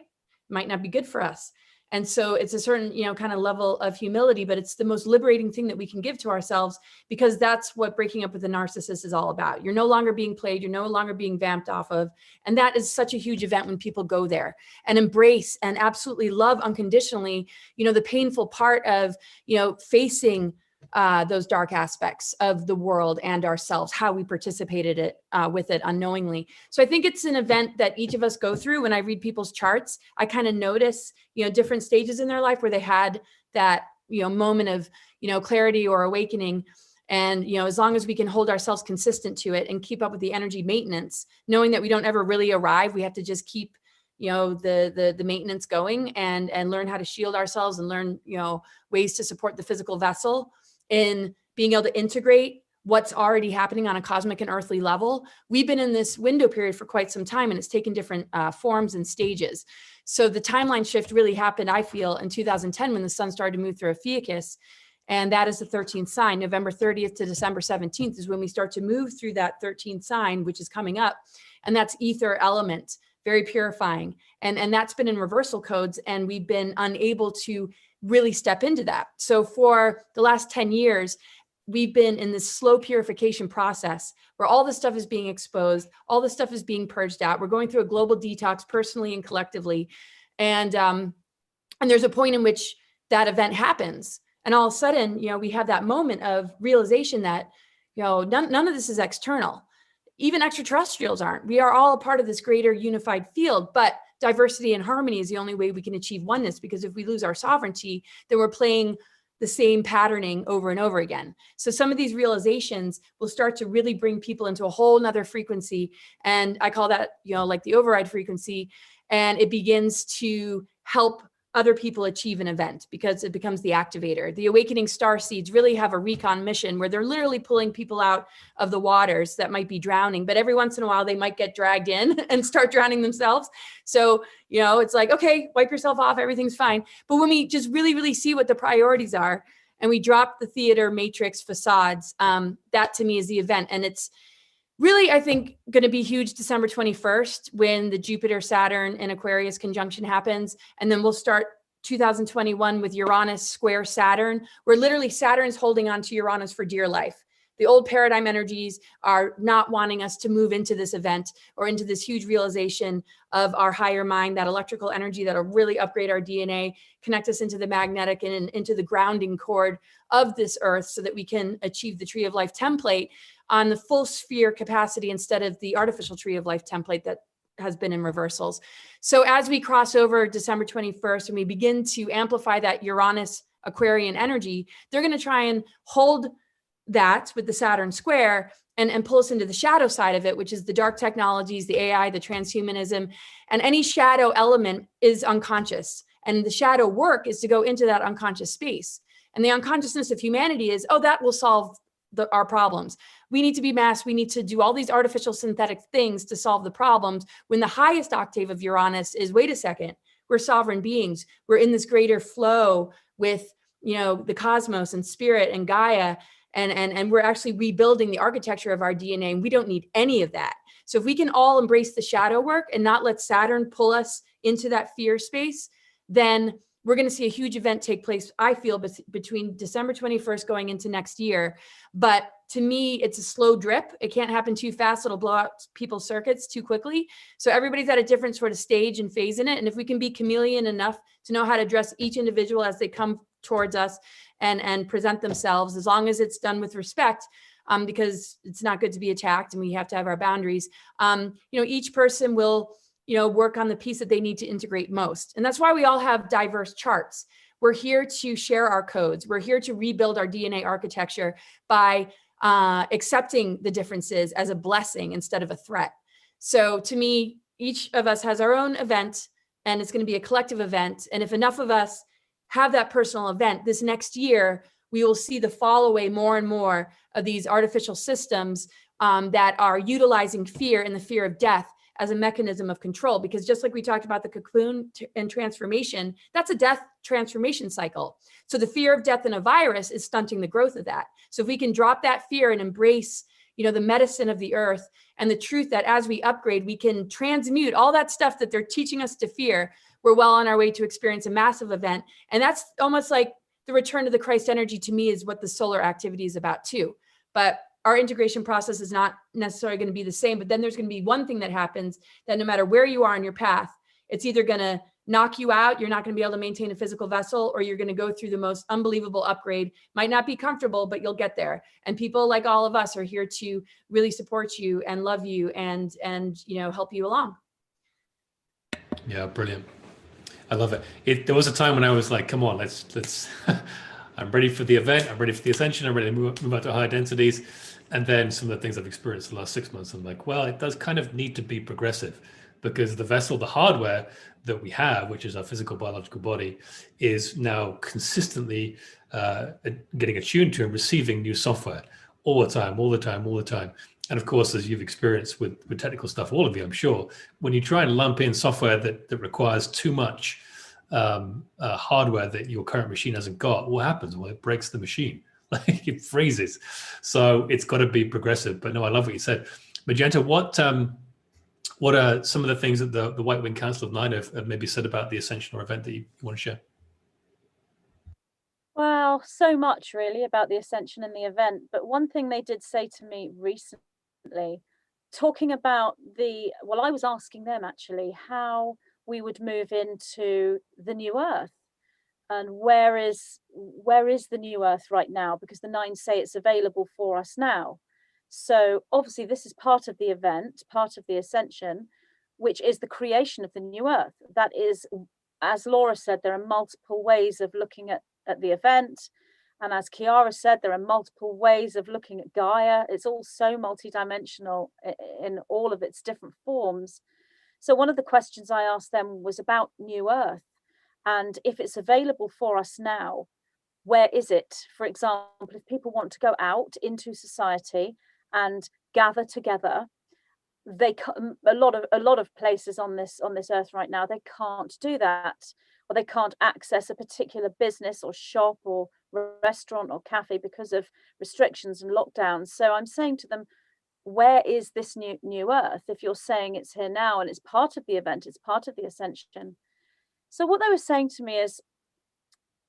might not be good for us. And so it's a certain, you know, kind of level of humility, but it's the most liberating thing that we can give to ourselves, because that's what breaking up with the narcissist is all about. You're no longer being played. You're no longer being vamped off of. And that is such a huge event when people go there and embrace and absolutely love unconditionally, you know, the painful part of, you know, facing those dark aspects of the world and ourselves, how we participated with it unknowingly. So I think it's an event that each of us go through. When I read people's charts, I kind of notice, you know, different stages in their life where they had that, you know, moment of, you know, clarity or awakening. And, you know, as long as we can hold ourselves consistent to it and keep up with the energy maintenance, knowing that we don't ever really arrive, we have to just keep, you know, the maintenance going and learn how to shield ourselves and learn, you know, ways to support the physical vessel in being able to integrate what's already happening on a cosmic and earthly level. We've been in this window period for quite some time, and it's taken different forms and stages. So the timeline shift really happened, I feel, in 2010 when the sun started to move through 𝗵𝘂𝗍𝗂. And that is the 13th sign. November 30th to December 17th is when we start to move through that 13th sign, which is coming up. And that's ether element, very purifying. And that's been in reversal codes, and we've been unable to really step into that. So for the last 10 years, we've been in this slow purification process where all this stuff is being exposed, all this stuff is being purged out. We're going through a global detox personally and collectively. And there's a point in which that event happens. And all of a sudden, you know, we have that moment of realization that, you know, none of this is external. Even extraterrestrials aren't. We are all a part of this greater unified field, but diversity and harmony is the only way we can achieve oneness, because if we lose our sovereignty, then we're playing the same patterning over and over again. So some of these realizations will start to really bring people into a whole nother frequency. And I call that, you know, like the override frequency. And it begins to help other people achieve an event because it becomes the activator. The awakening star seeds really have a recon mission where they're literally pulling people out of the waters that might be drowning, but every once in a while they might get dragged in and start drowning themselves. So, you know, it's like, okay, wipe yourself off, everything's fine. But when we just really see what the priorities are and we drop the theater matrix facades, that to me is the event. And it's really, I think, going to be huge December 21st when the Jupiter, Saturn, and Aquarius conjunction happens. And then we'll start 2021 with Uranus square Saturn, where literally Saturn's holding on to Uranus for dear life. the old paradigm energies are not wanting us to move into this event or into this huge realization of our higher mind, that electrical energy that'll really upgrade our DNA, connect us into the magnetic and into the grounding cord of this earth so that we can achieve the Tree of Life template on the full sphere capacity instead of the artificial Tree of Life template that has been in reversals. So as we cross over December 21st and we begin to amplify that Uranus Aquarian energy, they're going to try and hold that with the Saturn square and pull us into the shadow side of it, which is the dark technologies, the AI, the transhumanism, and any shadow element is unconscious. And the shadow work is to go into that unconscious space. And the unconsciousness of humanity is, oh, that will solve our problems. We need to be masked. We need to do all these artificial synthetic things to solve the problems, when the highest octave of Uranus is, wait a second, we're sovereign beings. We're in this greater flow with, you know, the cosmos and spirit and Gaia, and we're actually rebuilding the architecture of our DNA, and we don't need any of that. So if we can all embrace the shadow work and not let Saturn pull us into that fear space, then we're going to see a huge event take place, I feel, between December 21st going into next year. But to me, it's a slow drip. It can't happen too fast. It'll blow out people's circuits too quickly. So everybody's at a different sort of stage and phase in it. And if we can be chameleon enough to know how to address each individual as they come towards us and present themselves, as long as it's done with respect, because it's not good to be attacked and we have to have our boundaries, each person will work on the piece that they need to integrate most. And that's why we all have diverse charts. We're here to share our codes. We're here to rebuild our DNA architecture by accepting the differences as a blessing instead of a threat. So to me, each of us has our own event, and it's going to be a collective event. And if enough of us have that personal event this next year, we will see the fall away more and more of these artificial systems that are utilizing fear and the fear of death as a mechanism of control. Because just like we talked about the cocoon and transformation, that's a death transformation cycle. So the fear of death in a virus is stunting the growth of that. So if we can drop that fear and embrace, the medicine of the earth and the truth that as we upgrade, we can transmute all that stuff that they're teaching us to fear, we're well on our way to experience a massive event. And that's almost like the return to the Christ energy, to me, is what the solar activity is about too. But our integration process is not necessarily going to be the same, but then there's going to be one thing that happens that no matter where you are on your path, it's either going to knock you out, you're not going to be able to maintain a physical vessel, or you're going to go through the most unbelievable upgrade. Might not be comfortable, but you'll get there. And people like all of us are here to really support you and love you and help you along. Yeah, brilliant. I love it. There was a time when I was like, come on, let's I'm ready for the event. I'm ready for the ascension. I'm ready to move out to higher densities. And then some of the things I've experienced the last 6 months, I'm like, well, it does kind of need to be progressive, because the vessel, the hardware that we have, which is our physical biological body, is now consistently getting attuned to and receiving new software all the time. And of course, as you've experienced with technical stuff, all of you, I'm sure, when you try and lump in software that requires too much hardware that your current machine hasn't got, what happens? Well, it breaks the machine. Like, it freezes. So it's got to be progressive. But no, I love what you said. Magenta, what are some of the things that the White Wing Council of Nine have maybe said about the ascension or event that you want to share? Well, so much really about the ascension and the event. But one thing they did say to me recently, talking about I was asking them actually how we would move into the new earth. And where is the new earth right now? Because the Nine say it's available for us now. So obviously this is part of the event, part of the ascension, which is the creation of the new earth. That is, as Laura said, there are multiple ways of looking at the event. And as Chiara said, there are multiple ways of looking at Gaia. It's all so multidimensional in all of its different forms. So one of the questions I asked them was about new earth. And if it's available for us now, where is it? For example, if people want to go out into society and gather together, a lot of places on this earth right now, they can't do that, or they can't access a particular business or shop or restaurant or cafe because of restrictions and lockdowns. So I'm saying to them, where is this new earth? If you're saying it's here now and it's part of the event, it's part of the ascension. So what they were saying to me is,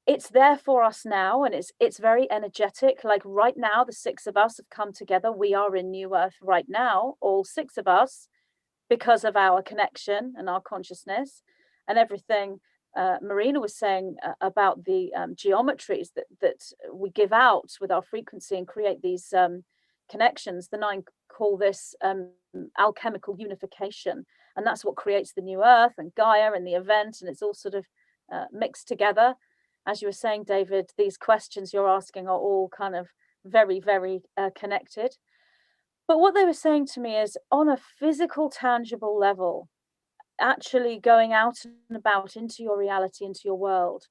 it's there for us now, and it's very energetic. Like right now, the six of us have come together. We are in New Earth right now, all six of us, because of our connection and our consciousness and everything. Marina was saying about the geometries that we give out with our frequency and create these connections. The nine call this alchemical unification, and that's what creates the New Earth and Gaia and the event, and it's all sort of mixed together. As you were saying, David, these questions you're asking are all kind of very, very connected. But what they were saying to me is, on a physical, tangible level, actually going out and about into your reality, into your world,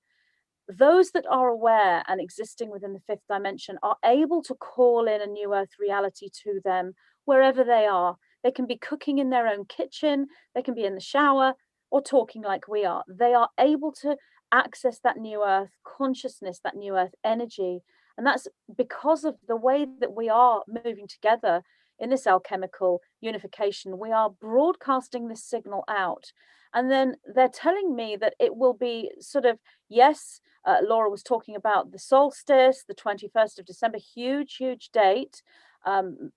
those that are aware and existing within the fifth dimension are able to call in a New Earth reality to them wherever they are. They can be cooking in their own kitchen, they can be in the shower, or talking like we are. They are able to access that New Earth consciousness, that New Earth energy. And that's because of the way that we are moving together in this alchemical unification. We are broadcasting this signal out. And then they're telling me that it will be sort of, yes, Laura was talking about the solstice, the 21st of December, huge, huge date,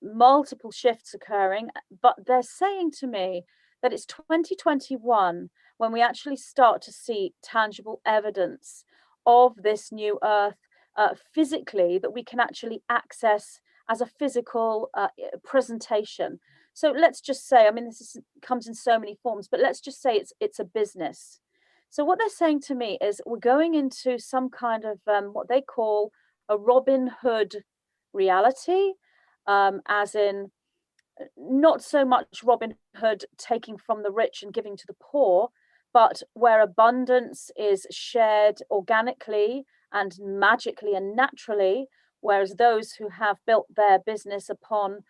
multiple shifts occurring. But they're saying to me that it's 2021 when we actually start to see tangible evidence of this New Earth physically, that we can actually access as a physical presentation. So let's just say, I mean, comes in so many forms, but let's just say it's a business. So what they're saying to me is we're going into some kind of what they call a Robin Hood reality, as in not so much Robin Hood taking from the rich and giving to the poor, but where abundance is shared organically and magically and naturally, whereas those who have built their business upon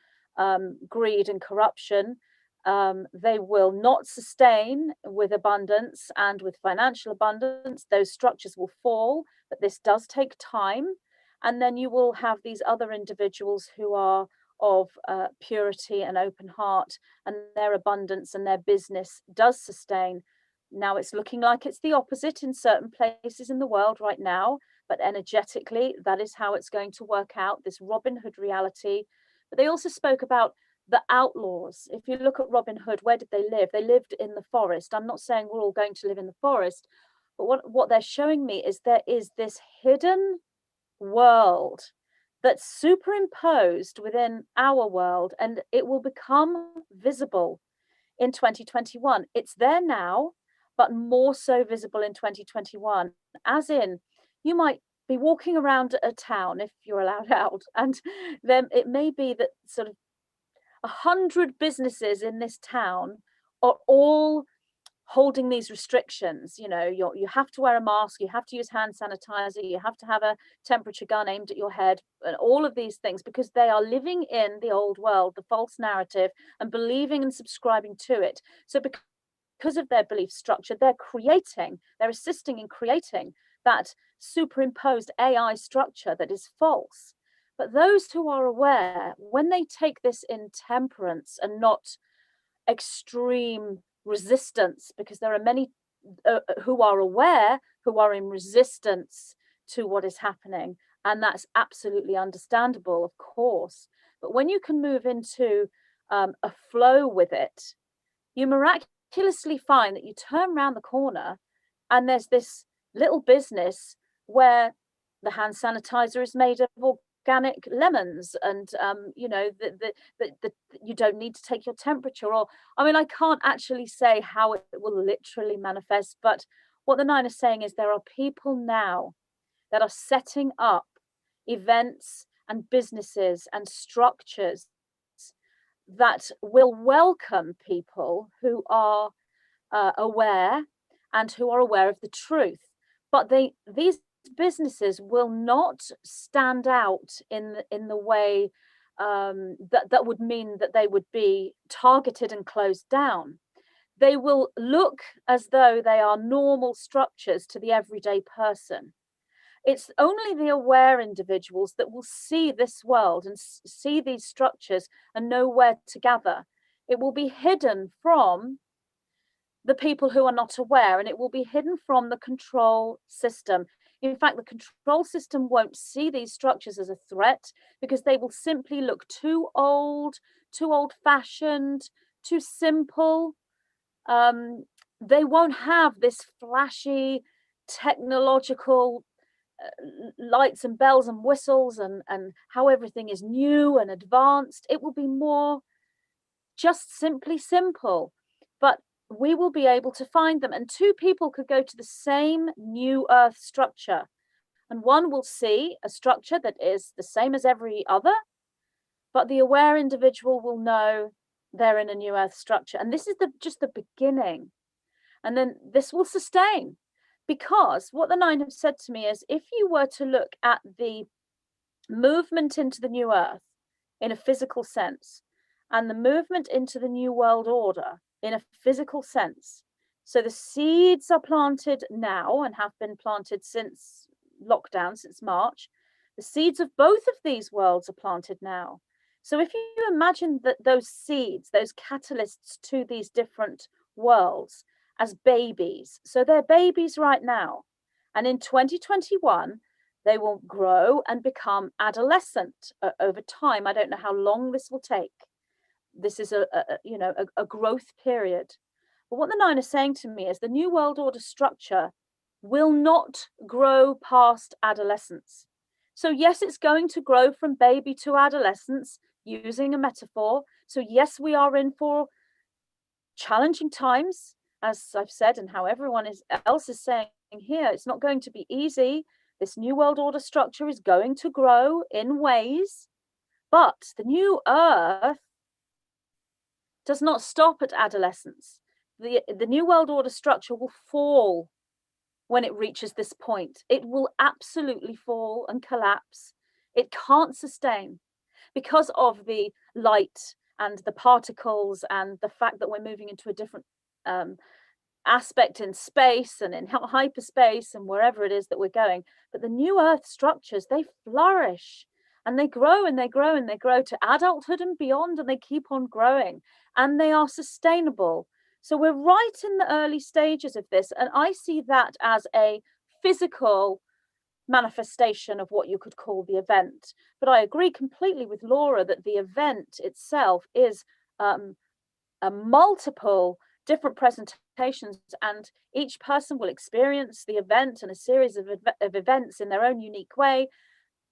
greed and corruption, they will not sustain with abundance and with financial abundance. Those structures will fall, but this does take time. And then you will have these other individuals who are of purity and open heart, and their abundance and their business does sustain. Now it's looking like it's the opposite in certain places in the world right now, but energetically, that is how it's going to work out, this Robin Hood reality. But they also spoke about the outlaws. If you look at Robin Hood, where did they live? They lived in the forest. I'm not saying we're all going to live in the forest, but what they're showing me is there is this hidden world that's superimposed within our world, and it will become visible in 2021. It's there now, but more so visible in 2021, as in you might be walking around a town, if you're allowed out, and then it may be that sort of 100 businesses in this town are all holding these restrictions. You know, you have to wear a mask, you have to use hand sanitizer, you have to have a temperature gun aimed at your head, and all of these things, because they are living in the old world, the false narrative, and believing and subscribing to it. So because of their belief structure, they're assisting in creating that superimposed AI structure that is false. But those who are aware, when they take this in temperance and not extreme resistance, because there are many who are aware, who are in resistance to what is happening, and that's absolutely understandable, of course. But when you can move into a flow with it, you miraculously find that you turn around the corner and there's this little business where the hand sanitizer is made of organic lemons, and you know, you don't need to take your temperature, or I mean, I can't actually say how it will literally manifest, but what the nine is saying is there are people now that are setting up events and businesses and structures that will welcome people who are aware and who are aware of the truth. But these businesses will not stand out in the way that would mean that they would be targeted and closed down. They will look as though they are normal structures to the everyday person. It's only the aware individuals that will see this world and see these structures and know where to gather. It will be hidden from the people who are not aware, and it will be hidden from the control system. In fact, the control system won't see these structures as a threat because they will simply look too old-fashioned, too simple. They won't have this flashy technological lights and bells and whistles and how everything is new and advanced. It will be more just simply simple, but we will be able to find them. And two people could go to the same new Earth structure, and one will see a structure that is the same as every other, but the aware individual will know they're in a new Earth structure. And this is just the beginning. And then this will sustain, because what the nine have said to me is, if you were to look at the movement into the new Earth in a physical sense, and the movement into the new world order in a physical sense, so the seeds are planted now and have been planted since lockdown, since March. The seeds of both of these worlds are planted now. So if you imagine that those seeds, those catalysts to these different worlds as babies, so they're babies right now, and in 2021 they will grow and become adolescent over time. I don't know how long this will take. This is a growth period. But what the nine are saying to me is the new world order structure will not grow past adolescence. So yes, it's going to grow from baby to adolescence, using a metaphor. So yes, we are in for challenging times, as I've said, and how everyone else is saying here. It's not going to be easy. This new world order structure is going to grow in ways, but the new Earth does not stop at adolescence. The new world order structure will fall when it reaches this point. It will absolutely fall and collapse. It can't sustain because of the light and the particles and the fact that we're moving into a different aspect in space and in hyperspace and wherever it is that we're going. But the new Earth structures, they flourish and they grow and they grow and they grow to adulthood and beyond, and they keep on growing, and they are sustainable. So we're right in the early stages of this, and I see that as a physical manifestation of what you could call the event. But I agree completely with Laura that the event itself is a multiple different presentations, and each person will experience the event and a series of events in their own unique way.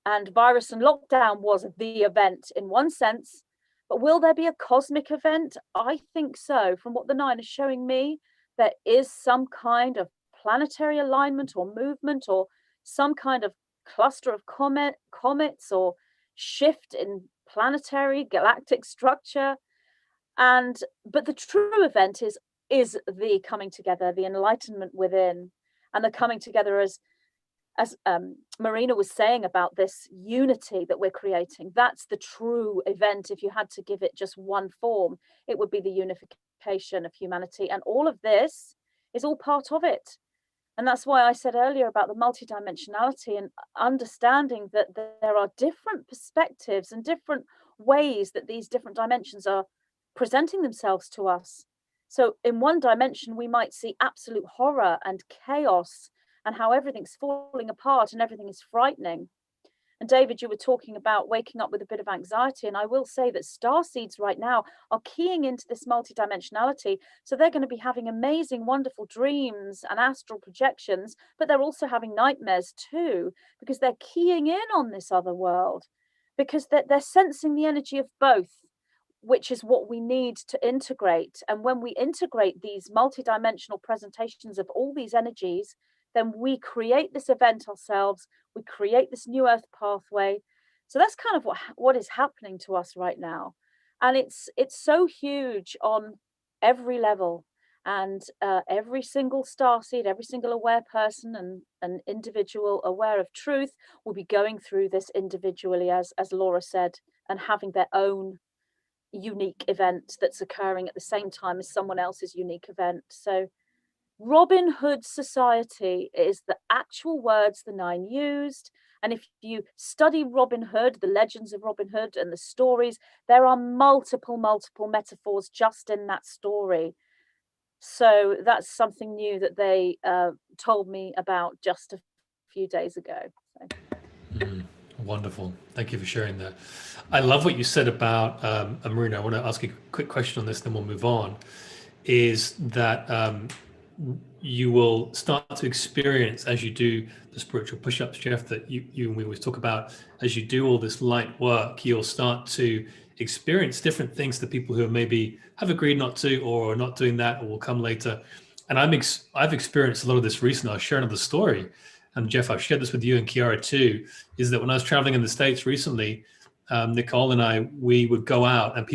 And virus and lockdown was the event in one sense, but will there be a cosmic event? I think so. From what the nine is showing me, there is some kind of planetary alignment or movement, or some kind of cluster of comets or shift in planetary galactic structure. But the true event is the coming together, the enlightenment within, and the coming together as Marina was saying about this unity that we're creating. That's the true event. If you had to give it just one form, it would be the unification of humanity, and all of this is all part of it. And that's why I said earlier about the multidimensionality and understanding that there are different perspectives and different ways that these different dimensions are presenting themselves to us. So in one dimension, we might see absolute horror and chaos and how everything's falling apart and everything is frightening. And David, you were talking about waking up with a bit of anxiety. And I will say that star seeds right now are keying into this multidimensionality. So they're going to be having amazing, wonderful dreams and astral projections, but they're also having nightmares too, because they're keying in on this other world, because they're sensing the energy of both, which is what we need to integrate. And when we integrate these multidimensional presentations of all these energies, then we create this event ourselves, we create this new Earth pathway. So that's kind of what is happening to us right now. And it's so huge on every level. And every single starseed, every single aware person and an individual aware of truth will be going through this individually, as Laura said, and having their own unique event that's occurring at the same time as someone else's unique event. So Robin Hood society is the actual words the nine used. And if you study Robin Hood, the legends of Robin Hood and the stories, there are multiple metaphors just in that story. So that's something new that they told me about just a few days ago. So. Wonderful. Thank you for sharing that. I love what you said about, Marina, I want to ask you a quick question on this, then we'll move on, is that you will start to experience as you do the spiritual push-ups, Jeff, that you and we always talk about, as you do all this light work, you'll start to experience different things to people who maybe have agreed not to, or are not doing that, or will come later. And I've experienced a lot of this recently. I'll share another story. And Jeff, I've shared this with you and Chiara too, is that when I was traveling in the States recently, Nicole and I, we would go out and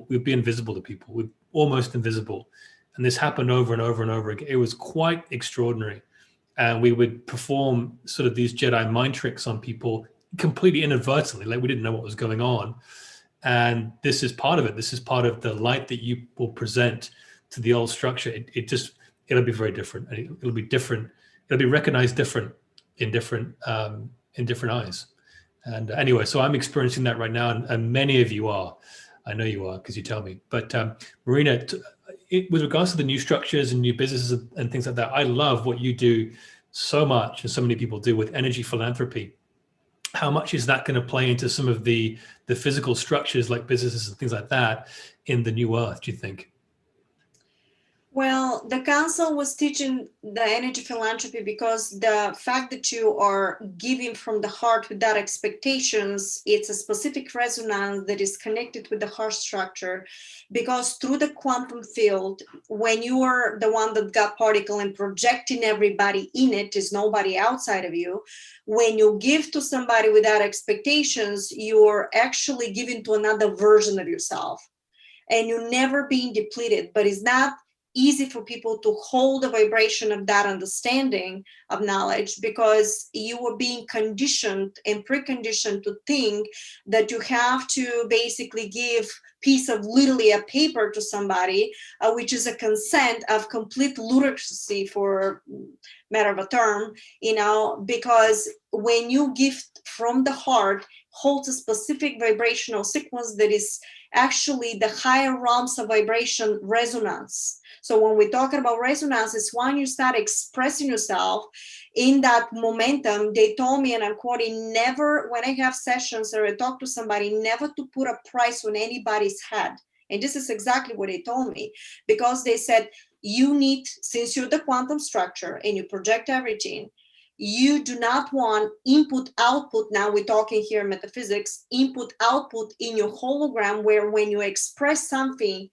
we'd be invisible to people. We'd almost invisible. And this happened over and over and over again. It was quite extraordinary. And we would perform sort of these Jedi mind tricks on people completely inadvertently, like we didn't know what was going on. And this is part of it. This is part of the light that you will present to the old structure. It'll be very different. And it'll be different. It'll be recognized different in different eyes. And anyway, so I'm experiencing that right now, and many of you are. I know you are, because you tell me. But Marina, with regards to the new structures and new businesses and things like that, I love what you do so much, and so many people do, with energy philanthropy. How much is that going to play into some of the physical structures like businesses and things like that in the new earth, do you think? Well, the council was teaching the energy philanthropy because the fact that you are giving from the heart without expectations, it's a specific resonance that is connected with the heart structure. Because through the quantum field, when you are the one that got particle and projecting everybody in it, is nobody outside of you. When you give to somebody without expectations, you're actually giving to another version of yourself, and you're never being depleted. But it's not easy for people to hold the vibration of that understanding of knowledge, because you were being conditioned and preconditioned to think that you have to basically give piece of literally a paper to somebody, which is a consent of complete ludicrousy, for matter of a term, because when you give from the heart, holds a specific vibrational sequence that is actually the higher realms of vibration resonance. So when we're talking about resonance, it's when you start expressing yourself in that momentum. They told me, and I'm quoting, never, when I have sessions or I talk to somebody, never to put a price on anybody's head. And this is exactly what they told me, because they said, you need, since you're the quantum structure and you project everything, you do not want input output. Now we're talking here metaphysics, input output in your hologram, where when you express something,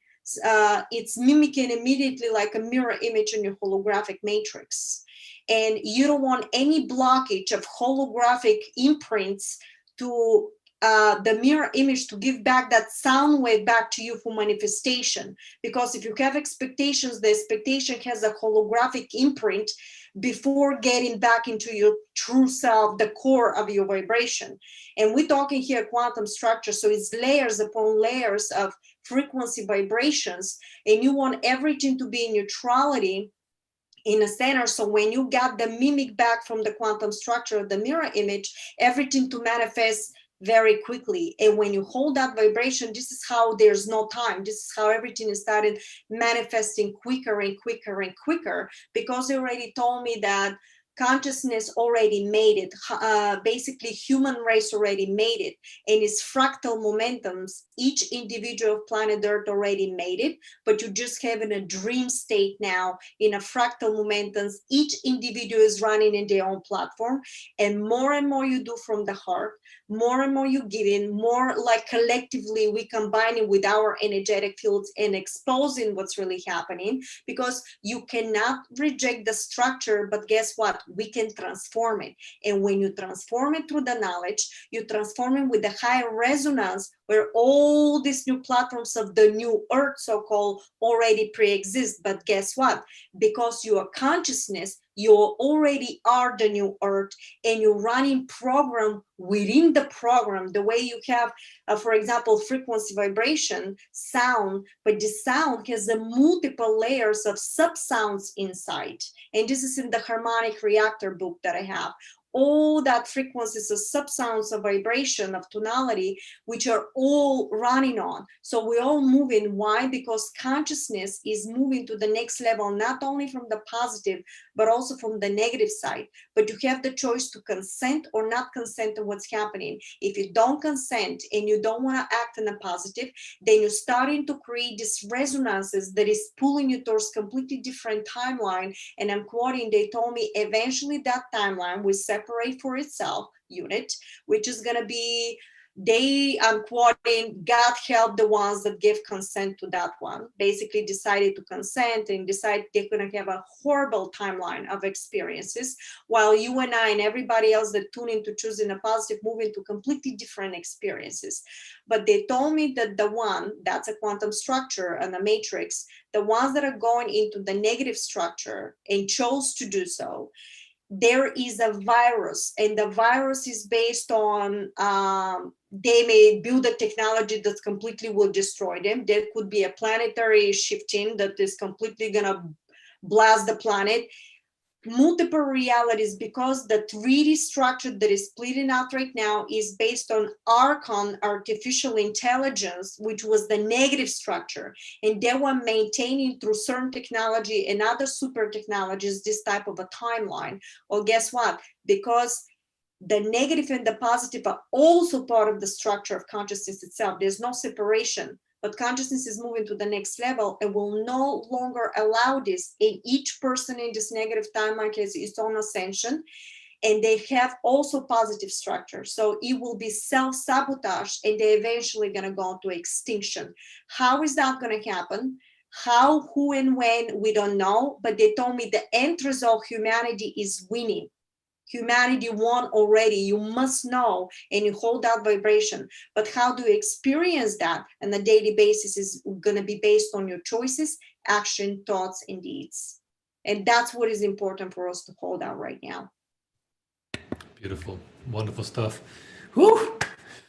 it's mimicking immediately like a mirror image in your holographic matrix. And you don't want any blockage of holographic imprints to the mirror image to give back that sound wave back to you for manifestation. Because if you have expectations, the expectation has a holographic imprint before getting back into your true self, the core of your vibration. And we're talking here quantum structure, so it's layers upon layers of frequency vibrations, and you want everything to be in neutrality in a center. So when you got the mimic back from the quantum structure, the mirror image, everything to manifest very quickly. And when you hold that vibration, this is how there's no time. This is how everything is started manifesting quicker and quicker and quicker, because they already told me that consciousness already made it. Basically, human race already made it. And it's fractal momentums. Each individual of planet Earth already made it, but you just have in a dream state now in a fractal momentums. Each individual is running in their own platform. And more you do from the heart, more and more you give in, more like collectively we combining with our energetic fields and exposing what's really happening, because you cannot reject the structure, but guess what? We can transform it. And when you transform it through the knowledge, you transform it with the higher resonance, where all these new platforms of the new earth, so-called, already pre-exist. But guess what? Because you are consciousness, you already are the new earth, and you're running program within the program, the way you have, for example, frequency, vibration, sound, but this sound has the multiple layers of sub-sounds inside. And this is in the harmonic reactor book that I have. all that frequencies of subsounds of vibration of tonality, which are all running on. So we're all moving. Why? Because consciousness is moving to the next level, not only from the positive, but also from the negative side. But you have the choice to consent or not consent to what's happening. If you don't consent and you don't want to act in the positive, then you're starting to create these resonances that is pulling you towards completely different timeline. And I'm quoting, they told me eventually that timeline will separate for itself unit, which is going to be, I'm quoting, God help the ones that give consent to that one, basically decided to consent and decide they're going to have a horrible timeline of experiences, while you and I and everybody else that tune into choosing a positive move into completely different experiences. But they told me that the one, that's a quantum structure and a matrix, the ones that are going into the negative structure and chose to do so, there is a virus, and the virus is based on they may build a technology that completely will destroy them. There could be a planetary shifting that is completely gonna blast the planet. Multiple realities, because the 3D structure that is splitting out right now is based on Archon, artificial intelligence, which was the negative structure. And they were maintaining through certain technology and other super technologies this type of a timeline. Well, guess what? Because the negative and the positive are also part of the structure of consciousness itself. There's no separation. But consciousness is moving to the next level and will no longer allow this. And each person in this negative timeline has its own ascension, and they have also positive structure. So it will be self-sabotage, and they're eventually going to go into extinction. How is that going to happen? How, who, and when, we don't know. But they told me the end result, humanity is winning. Humanity won already. You must know, and you hold that vibration. But how do you experience that on a daily basis is going to be based on your choices, action, thoughts, and deeds. And that's what is important for us to hold out right now. Beautiful, wonderful stuff. Whew.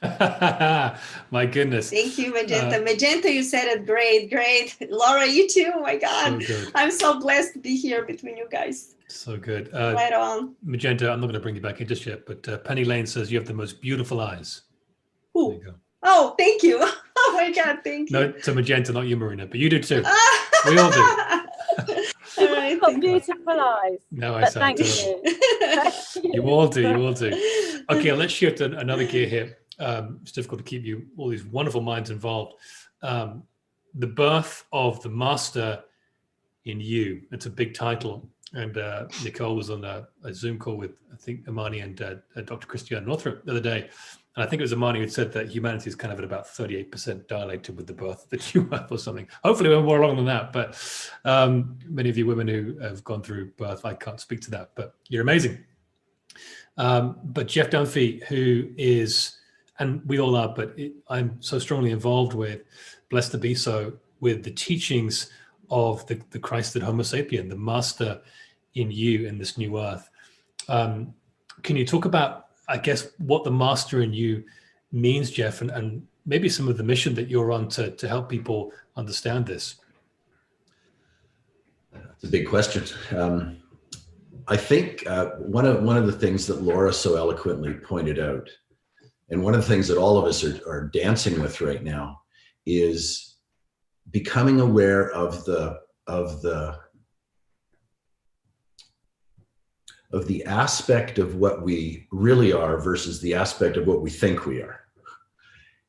My goodness. Thank you, Magenta. Magenta, you said it great, great. Laura, you too. Oh my God. So good. I'm so blessed to be here between you guys. So good. Right on. Magenta, I'm not going to bring you back in just yet, but Penny Lane says you have the most beautiful eyes. Ooh. There you go. Oh, thank you. Oh my God, thank you. No, to Magenta, not you, Marina, but you do too. We all do. All right, You've got beautiful eyes. No, I But sound thank terrible. you. You all do, you all do. Okay, let's shift another gear here. It's difficult to keep you, all these wonderful minds involved. The birth of the master in you. It's a big title. And Nicole was on a Zoom call with, I think, Imani and Dr. Christiane Northrup the other day. And I think it was Imani who said that humanity is kind of at about 38% dilated with the birth that you have or something. Hopefully we're more along than that. But many of you women who have gone through birth, I can't speak to that, but you're amazing. But Jeff Dunphy, who is, and we all are, but I'm so strongly involved with, blessed to be so, with the teachings of the Christed Homo sapien, the master in you in this new earth. Can you talk about, I guess, what the master in you means, Jeff, and maybe some of the mission that you're on to help people understand this? It's a big question. I think one of the things that Laura so eloquently pointed out, and one of the things that all of us are dancing with right now, is becoming aware of the aspect of what we really are versus the aspect of what we think we are.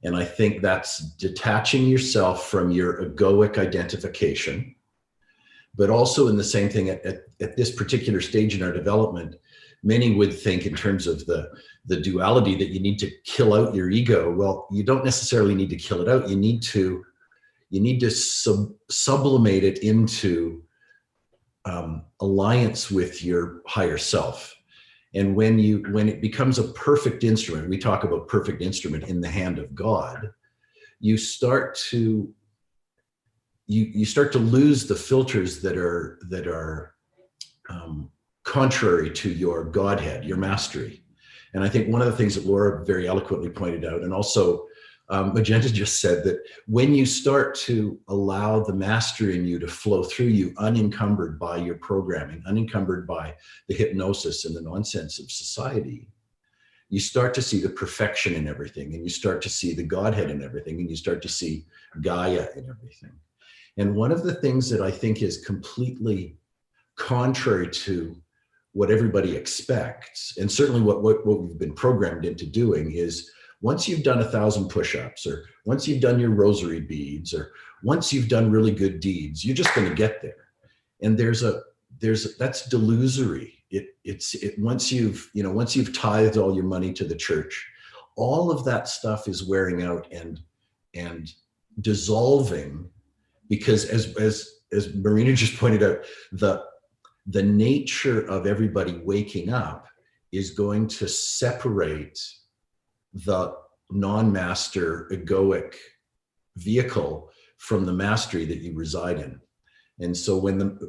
And I think that's detaching yourself from your egoic identification, but also in the same thing at this particular stage in our development, many would think in terms of the duality that you need to kill out your ego. Well, you don't necessarily need to kill it out. You need to sublimate it into alliance with your higher self. And when it becomes a perfect instrument, we talk about perfect instrument in the hand of God, you start to lose the filters that are contrary to your Godhead, your mastery. And I think one of the things that Laura very eloquently pointed out, and also Magenta just said that when you start to allow the master in you to flow through you, unencumbered by your programming, unencumbered by the hypnosis and the nonsense of society, you start to see the perfection in everything, and you start to see the Godhead in everything, and you start to see Gaia in everything. And one of the things that I think is completely contrary to what everybody expects, and certainly what we've been programmed into doing, is once you've done 1,000 push-ups, or once you've done your rosary beads, or once you've done really good deeds, you're just going to get there. And that's delusory. Once you've tithed all your money to the church, all of that stuff is wearing out and dissolving, because as Marina just pointed out, the nature of everybody waking up is going to separate the non-master egoic vehicle from the mastery that you reside in. And so when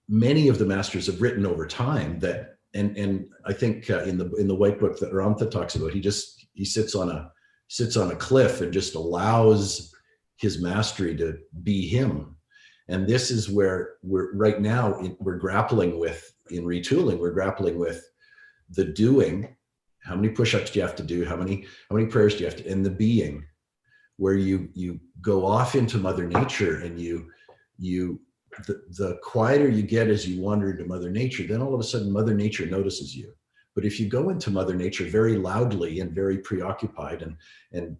many of the masters have written over time that, and I think in the white book that 𝗏𝘂𝗏𝗏 talks about, he sits on a cliff and just allows his mastery to be him. And this is where we're grappling with, in retooling, we're grappling with the doing. How many push-ups do you have to do? How many prayers do you have to, and the being, where you go off into Mother Nature, and the quieter you get as you wander into Mother Nature, then all of a sudden Mother Nature notices you. But if you go into Mother Nature very loudly and very preoccupied and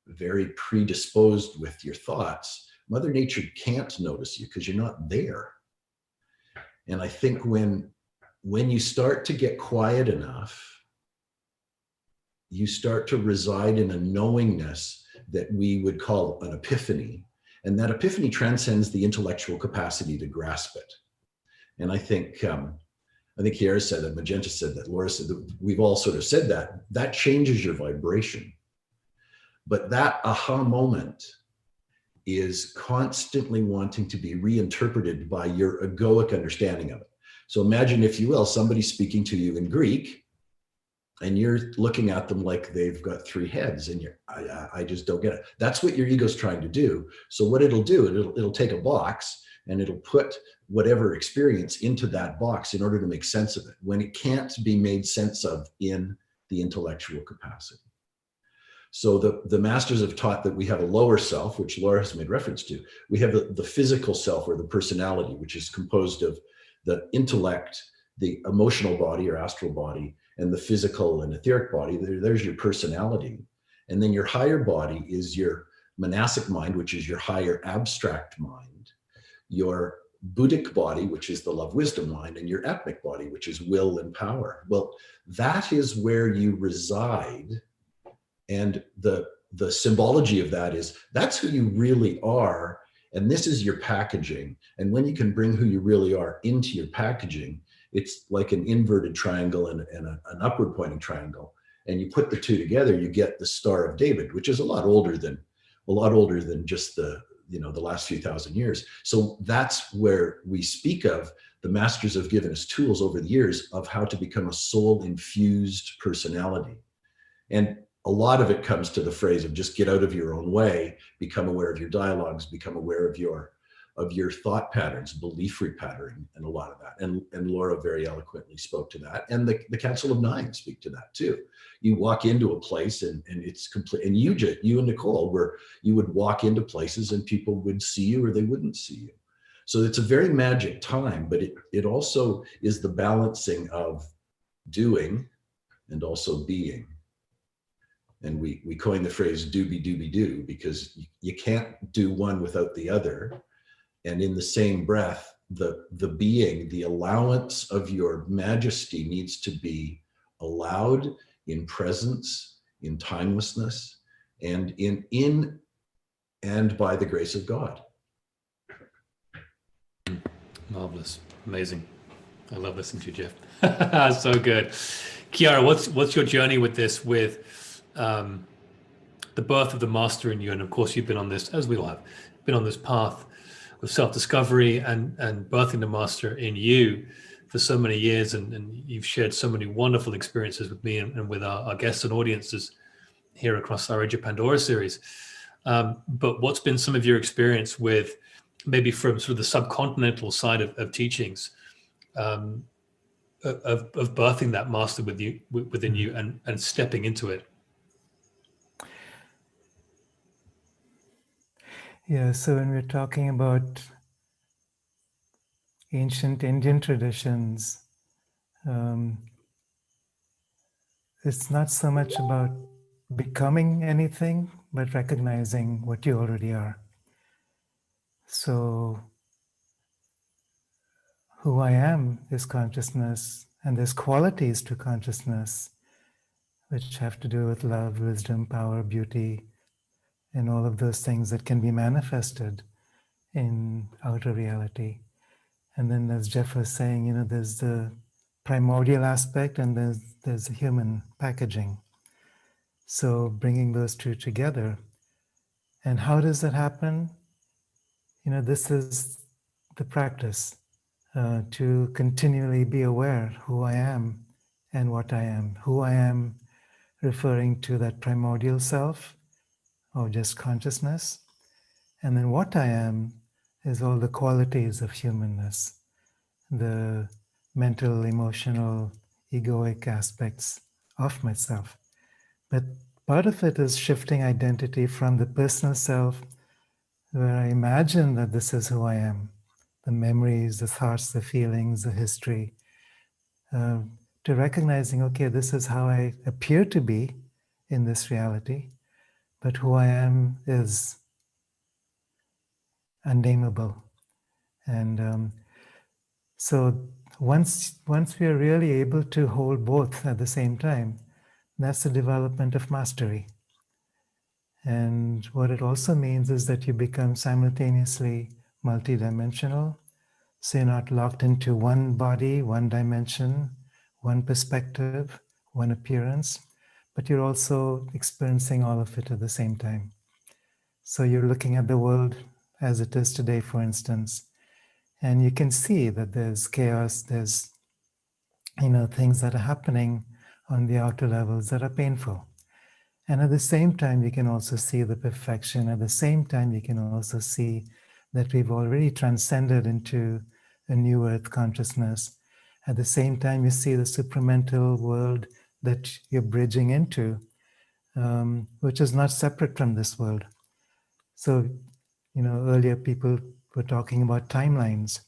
very predisposed with your thoughts, Mother Nature can't notice you because you're not there. And I think when you start to get quiet enough, you start to reside in a knowingness that we would call an epiphany. And that epiphany transcends the intellectual capacity to grasp it. And I think 𝗟𝘂𝗏𝗏 said that, Magenta said that, Laura said that, we've all sort of said that changes your vibration. But that aha moment is constantly wanting to be reinterpreted by your egoic understanding of it. So imagine, if you will, somebody speaking to you in Greek, and you're looking at them like they've got 3 heads, and I just don't get it. That's what your ego's trying to do. So what it'll do, it'll take a box, and it'll put whatever experience into that box in order to make sense of it, when it can't be made sense of in the intellectual capacity. So the masters have taught that we have a lower self, which Laura has made reference to. We have the physical self, or the personality, which is composed of the intellect, the emotional body or astral body, and the physical and etheric body. There's your personality. And then your higher body is your monastic mind, which is your higher abstract mind, your Buddhic body, which is the love wisdom mind, and your etheric body, which is will and power. Well, that is where you reside. And the symbology of that is, that's who you really are. And this is your packaging. And when you can bring who you really are into your packaging, it's like an inverted triangle and an upward pointing triangle. And you put the two together, you get the Star of David, which is a lot older than just the last few thousand years. So that's where we speak of the masters have given us tools over the years of how to become a soul infused personality. And a lot of it comes to the phrase of just get out of your own way, become aware of your dialogues, become aware of your thought patterns, belief repattering, and a lot of that. And Laura very eloquently spoke to that. And the Council of Nine speak to that too. You walk into a place and it's complete. And you and Nicole, where you would walk into places and people would see you or they wouldn't see you. So it's a very magic time, but it also is the balancing of doing and also being. And we coined the phrase do, because you can't do one without the other. And in the same breath, the being, the allowance of your majesty needs to be allowed in presence, in timelessness, and in and by the grace of God. Marvelous, amazing. I love listening to you, Jeff. So good. 𝗟𝘂𝗏, what's your journey with this, with the birth of the master in you? And of course, you've been on this, as we all have, been on this path of self-discovery and birthing the master in you for so many years, and you've shared so many wonderful experiences with me and with our guests and audiences here across our Age of Pandora series. But what's been some of your experience with, maybe from sort of the subcontinental side of teachings, of birthing that master within you and stepping into it? Yeah, so when we're talking about ancient Indian traditions, it's not so much about becoming anything, but recognizing what you already are. So who I am is consciousness, and there's qualities to consciousness which have to do with love, wisdom, power, beauty, and all of those things that can be manifested in outer reality. And then, as Jeff was saying, you know, there's the primordial aspect and there's the human packaging. So bringing those two together. And how does that happen? You know, this is the practice, to continually be aware who I am and what I am. Who I am referring to that primordial self, or just consciousness. And then what I am is all the qualities of humanness, the mental, emotional, egoic aspects of myself. But part of it is shifting identity from the personal self, where I imagine that this is who I am, the memories, the thoughts, the feelings, the history, to recognizing, okay, this is how I appear to be in this reality, but who I am is unnameable. And so once we are really able to hold both at the same time, that's the development of mastery. And what it also means is that you become simultaneously multidimensional. So you're not locked into one body, one dimension, one perspective, one appearance, but you're also experiencing all of it at the same time. So you're looking at the world as it is today, for instance, and you can see that there's chaos, there's, you know, things that are happening on the outer levels that are painful. And at the same time, you can also see the perfection. At the same time, you can also see that we've already transcended into a new earth consciousness. At the same time, you see the supramental world that you're bridging into, which is not separate from this world. So, you know, earlier people were talking about timelines,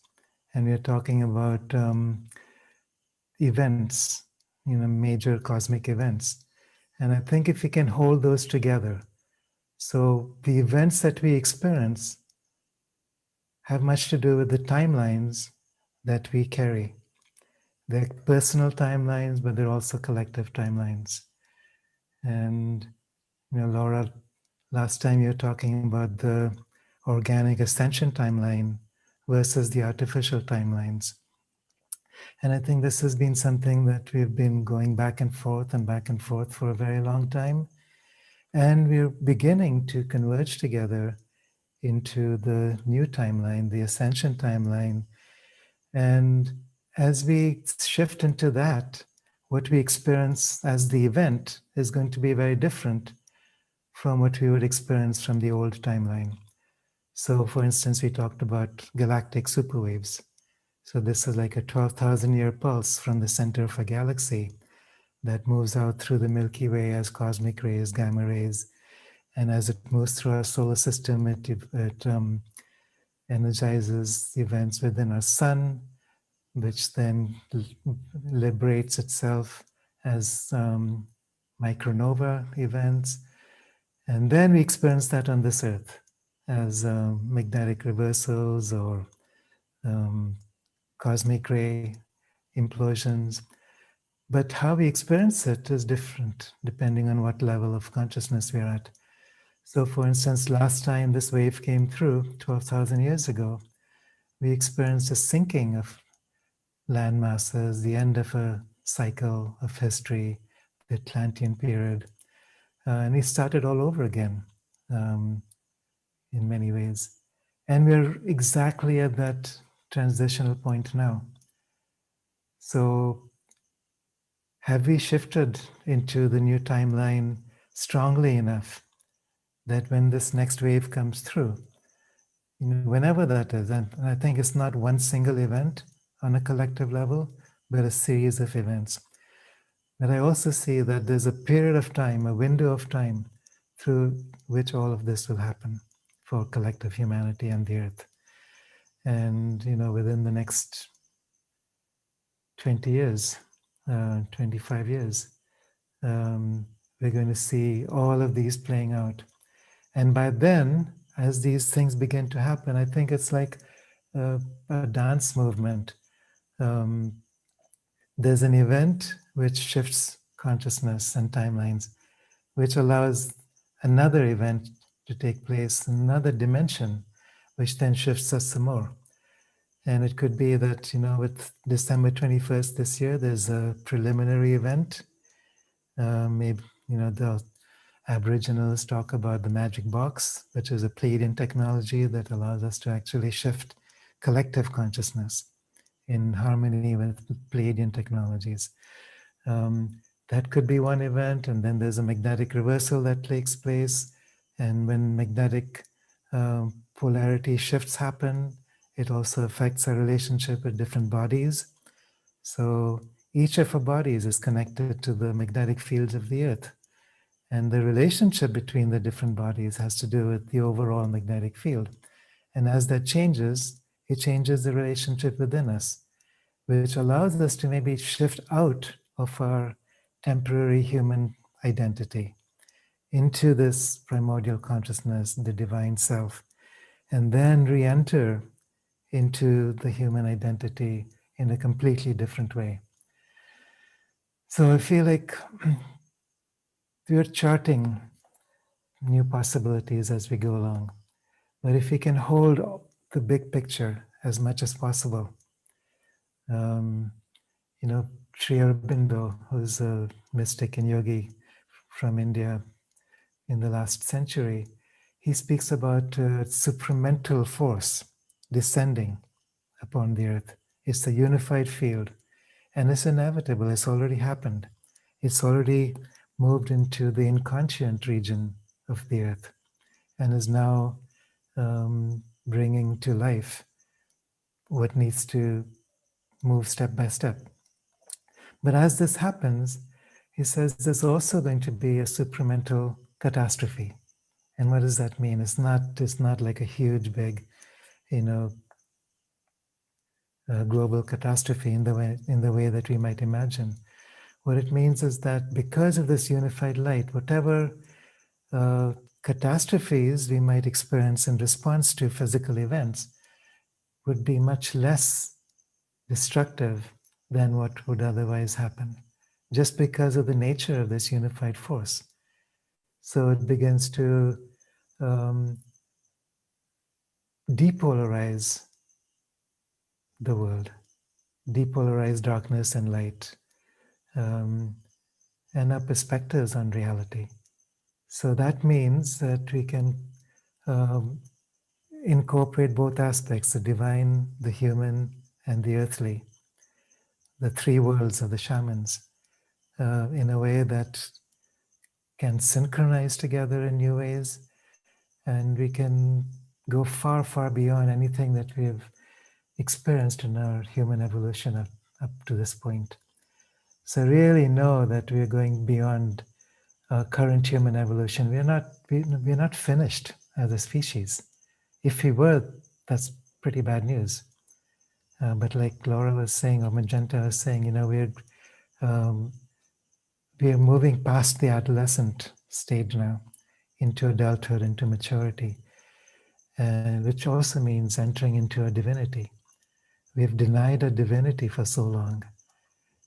and we're talking about events, you know, major cosmic events. And I think if we can hold those together, so the events that we experience have much to do with the timelines that we carry. They're personal timelines, but they're also collective timelines. And, you know, Laura, last time you were talking about the organic ascension timeline versus the artificial timelines. And I think this has been something that we've been going back and forth for a very long time. And we're beginning to converge together into the new timeline, the ascension timeline. And as we shift into that, what we experience as the event is going to be very different from what we would experience from the old timeline. So for instance, we talked about galactic superwaves. So this is like a 12,000 year pulse from the center of a galaxy that moves out through the Milky Way as cosmic rays, gamma rays. And as it moves through our solar system, it energizes events within our sun, which then liberates itself as micronova events. And then we experience that on this earth as magnetic reversals or cosmic ray implosions. But how we experience it is different depending on what level of consciousness we're at. So for instance, last time this wave came through 12,000 years ago, we experienced a sinking of land masses, the end of a cycle of history, the Atlantean period. And we started all over again in many ways. And we're exactly at that transitional point now. So have we shifted into the new timeline strongly enough that when this next wave comes through, whenever that is, and I think it's not one single event on a collective level, but a series of events. But I also see that there's a period of time, a window of time through which all of this will happen for collective humanity and the earth. And, within the next 20 years, 25 years, we're going to see all of these playing out. And by then, as these things begin to happen, I think it's like a dance movement. There's an event which shifts consciousness and timelines, which allows another event to take place, another dimension, which then shifts us some more. And it could be that, with December 21st this year, there's a preliminary event. Maybe, the Aboriginals talk about the magic box, which is a Pleiadian technology that allows us to actually shift collective consciousness in harmony with Pleiadian technologies. That could be one event, and then there's a magnetic reversal that takes place. And when magnetic polarity shifts happen, it also affects our relationship with different bodies. So each of our bodies is connected to the magnetic fields of the earth. And the relationship between the different bodies has to do with the overall magnetic field. And as that changes, it changes the relationship within us, which allows us to maybe shift out of our temporary human identity into this primordial consciousness, the divine self, and then re-enter into the human identity in a completely different way. So I feel like we're charting new possibilities as we go along. But if we can hold the big picture as much as possible, 𝗟𝘂𝗶𝗶𝗆𝗏, who's a mystic and yogi from India in the last century, he speaks about supramental force descending upon the earth. It's a unified field, and it's inevitable. It's already happened. It's already moved into the inconscient region of the earth and is now bringing to life what needs to move step by step. But as this happens, he says there's also going to be a supramental catastrophe. And what does that mean? It's not like a huge, big, global catastrophe in the way that we might imagine. What it means is that because of this unified light, whatever catastrophes we might experience in response to physical events would be much less destructive than what would otherwise happen, just because of the nature of this unified force. So it begins to depolarize the world, depolarize darkness and light, and our perspectives on reality. So that means that we can incorporate both aspects, the divine, the human, and the earthly, the three worlds of the shamans, in a way that can synchronize together in new ways, and we can go far, far beyond anything that we have experienced in our human evolution up to this point. So really know that we are going beyond our current human evolution. We're not finished as a species. If we were, that's pretty bad news. But like Laura was saying, or Magenta was saying, we are moving past the adolescent stage now into adulthood, into maturity, which also means entering into a divinity. We have denied our divinity for so long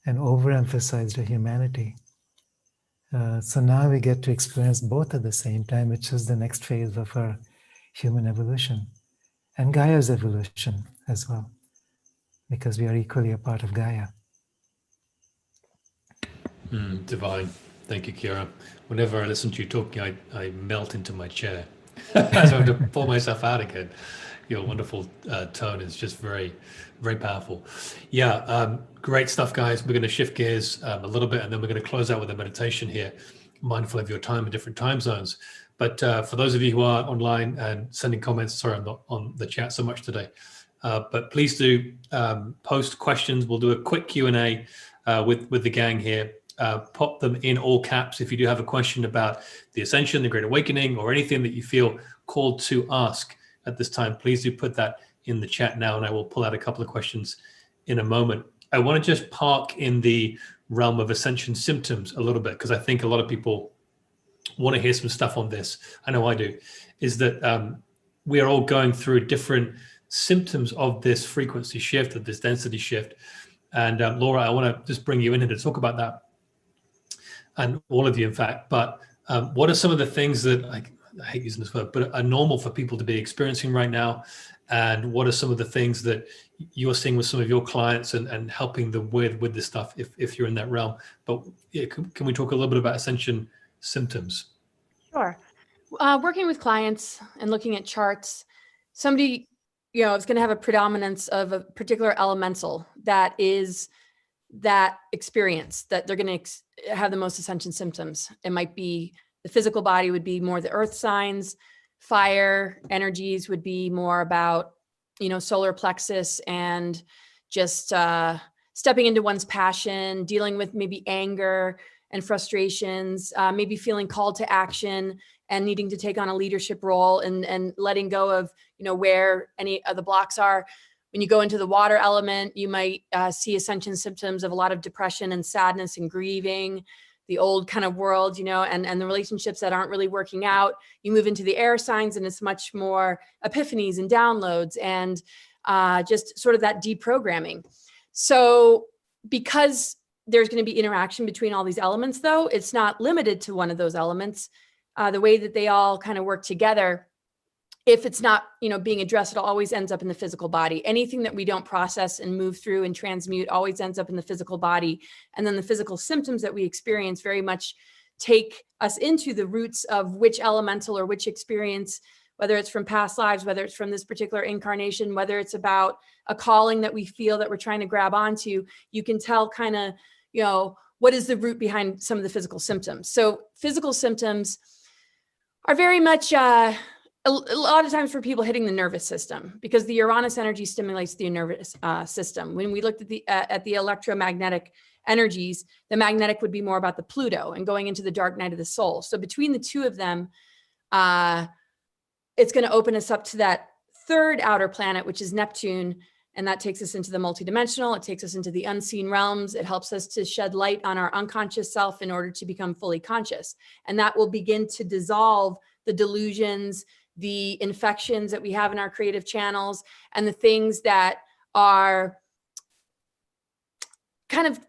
and overemphasized our humanity. So now we get to experience both at the same time, which is the next phase of our human evolution and Gaia's evolution as well, because we are equally a part of Gaia. Divine. Thank you, Kira. Whenever I listen to you talking, I melt into my chair as I have to pull myself out again. Your wonderful tone is just very, very powerful. Yeah, great stuff, guys. We're going to shift gears a little bit, and then we're going to close out with a meditation here. mindful of your time in different time zones. But for those of you who are online and sending comments, sorry, I'm not on the chat so much today, but please do post questions. We'll do a quick Q&A with the gang here. Pop them in all caps if you do have a question about the Ascension, the Great Awakening, or anything that you feel called to ask at this time. Please do put that in the chat now, and I will pull out a couple of questions in a moment. I want to just park in the realm of Ascension symptoms a little bit, because I think a lot of people want to hear some stuff on this. I know I do. Is that we are all going through different symptoms of this frequency shift, of this density shift. And Laura, I want to just bring you in here to talk about that, and all of you, in fact. But what are some of the things that, I hate using this word, but are normal for people to be experiencing right now? And what are some of the things that you're seeing with some of your clients and helping them with this stuff, if you're in that realm? But yeah, can we talk a little bit about Ascension symptoms? Sure. Working with clients and looking at charts, somebody, is going to have a predominance of a particular elemental that is that experience that they're going to have the most Ascension symptoms. It might be the physical body would be more the earth signs, fire energies would be more about, solar plexus and just stepping into one's passion, dealing with maybe anger and frustrations, maybe feeling called to action and needing to take on a leadership role and letting go of, where any of the blocks are. When you go into the water element, you might see Ascension symptoms of a lot of depression and sadness and grieving, the old kind of world, and the relationships that aren't really working out. You move into the air signs and it's much more epiphanies and downloads and just sort of that deprogramming. So because there's going to be interaction between all these elements, though, it's not limited to one of those elements. The way that they all kind of work together, if it's not, being addressed, it always ends up in the physical body. Anything that we don't process and move through and transmute always ends up in the physical body. And then the physical symptoms that we experience very much take us into the roots of which elemental or which experience, whether it's from past lives, whether it's from this particular incarnation, whether it's about a calling that we feel that we're trying to grab onto. You can tell kind of, what is the root behind some of the physical symptoms. So physical symptoms are very much a lot of times for people hitting the nervous system, because the Uranus energy stimulates the nervous system. When we looked at the electromagnetic energies, the magnetic would be more about the Pluto and going into the dark night of the soul. So between the two of them, it's going to open us up to that third outer planet, which is Neptune. And that takes us into the multidimensional. It takes us into the unseen realms. It helps us to shed light on our unconscious self in order to become fully conscious. And that will begin to dissolve the delusions, the infections that we have in our creative channels, and the things that are kind of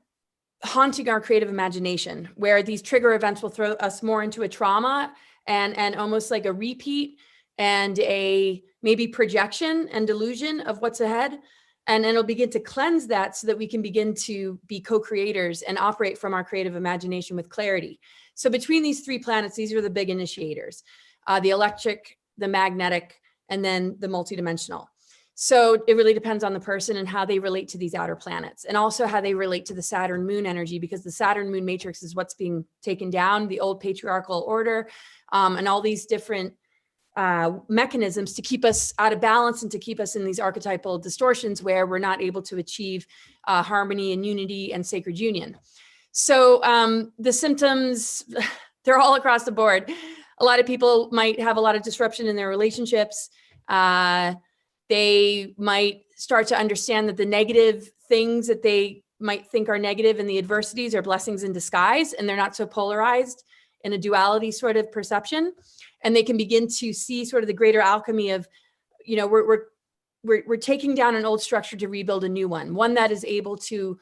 haunting our creative imagination, where these trigger events will throw us more into a trauma and almost like a repeat and a maybe projection and delusion of what's ahead. And then it'll begin to cleanse that so that we can begin to be co-creators and operate from our creative imagination with clarity. So between these three planets, these are the big initiators, the electric, the magnetic, and then the multidimensional. So it really depends on the person and how they relate to these outer planets, and also how they relate to the Saturn moon energy, because the Saturn moon matrix is what's being taken down, the old patriarchal order, and all these different mechanisms to keep us out of balance and to keep us in these archetypal distortions where we're not able to achieve harmony and unity and sacred union. So the symptoms, they're all across the board. A lot of people might have a lot of disruption in their relationships. They might start to understand that the negative things that they might think are negative and the adversities are blessings in disguise, and they're not so polarized in a duality sort of perception. And they can begin to see sort of the greater alchemy of, we're taking down an old structure to rebuild a new one that is able to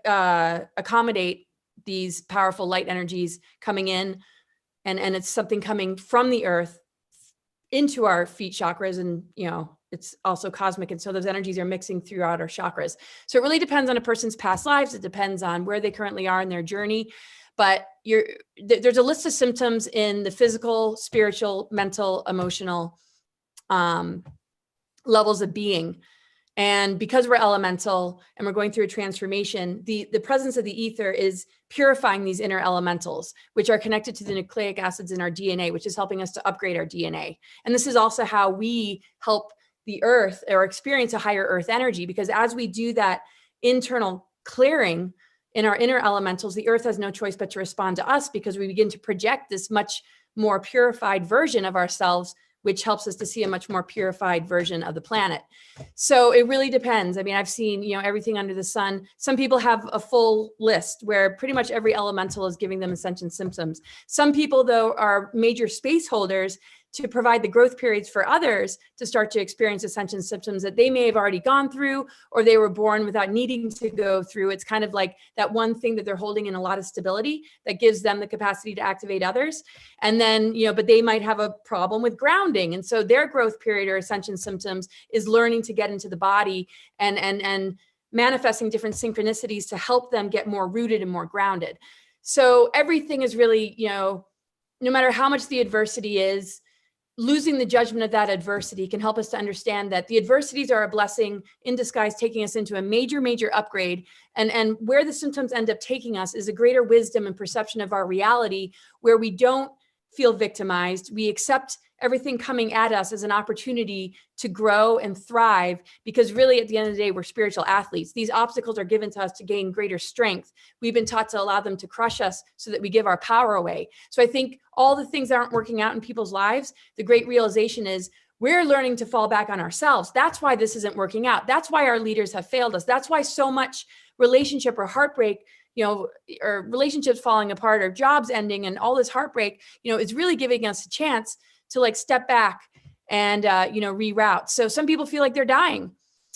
accommodate these powerful light energies coming in. And it's something coming from the earth into our feet chakras. And, it's also cosmic. And so those energies are mixing throughout our chakras. So it really depends on a person's past lives. It depends on where they currently are in their journey. But there's a list of symptoms in the physical, spiritual, mental, emotional levels of being. And because we're elemental and we're going through a transformation, the presence of the ether is purifying these inner elementals, which are connected to the nucleic acids in our DNA, which is helping us to upgrade our DNA. And this is also how we help the earth or experience a higher earth energy, because as we do that internal clearing in our inner elementals, the earth has no choice but to respond to us, because we begin to project this much more purified version of ourselves, which helps us to see a much more purified version of the planet. So it really depends. I mean, I've seen, everything under the sun. Some people have a full list where pretty much every elemental is giving them ascension symptoms. Some people, though, are major space holders to provide the growth periods for others to start to experience ascension symptoms that they may have already gone through, or they were born without needing to go through. It's kind of like that one thing that they're holding in a lot of stability that gives them the capacity to activate others. And then, but they might have a problem with grounding. And so their growth period or ascension symptoms is learning to get into the body and manifesting different synchronicities to help them get more rooted and more grounded. So everything is really, no matter how much the adversity is, losing the judgment of that adversity can help us to understand that the adversities are a blessing in disguise, taking us into a major, major upgrade. And where the symptoms end up taking us is a greater wisdom and perception of our reality, where we don't feel victimized. We accept everything coming at us as an opportunity to grow and thrive, because really at the end of the day, we're spiritual athletes. These obstacles are given to us to gain greater strength. We've been taught to allow them to crush us so that we give our power away. So I think all the things that aren't working out in people's lives, the great realization is we're learning to fall back on ourselves. That's why this isn't working out. That's why our leaders have failed us. That's why so much relationship or heartbreak, or relationships falling apart or jobs ending and all this heartbreak, is really giving us a chance to step back and, reroute. So some people feel like they're dying,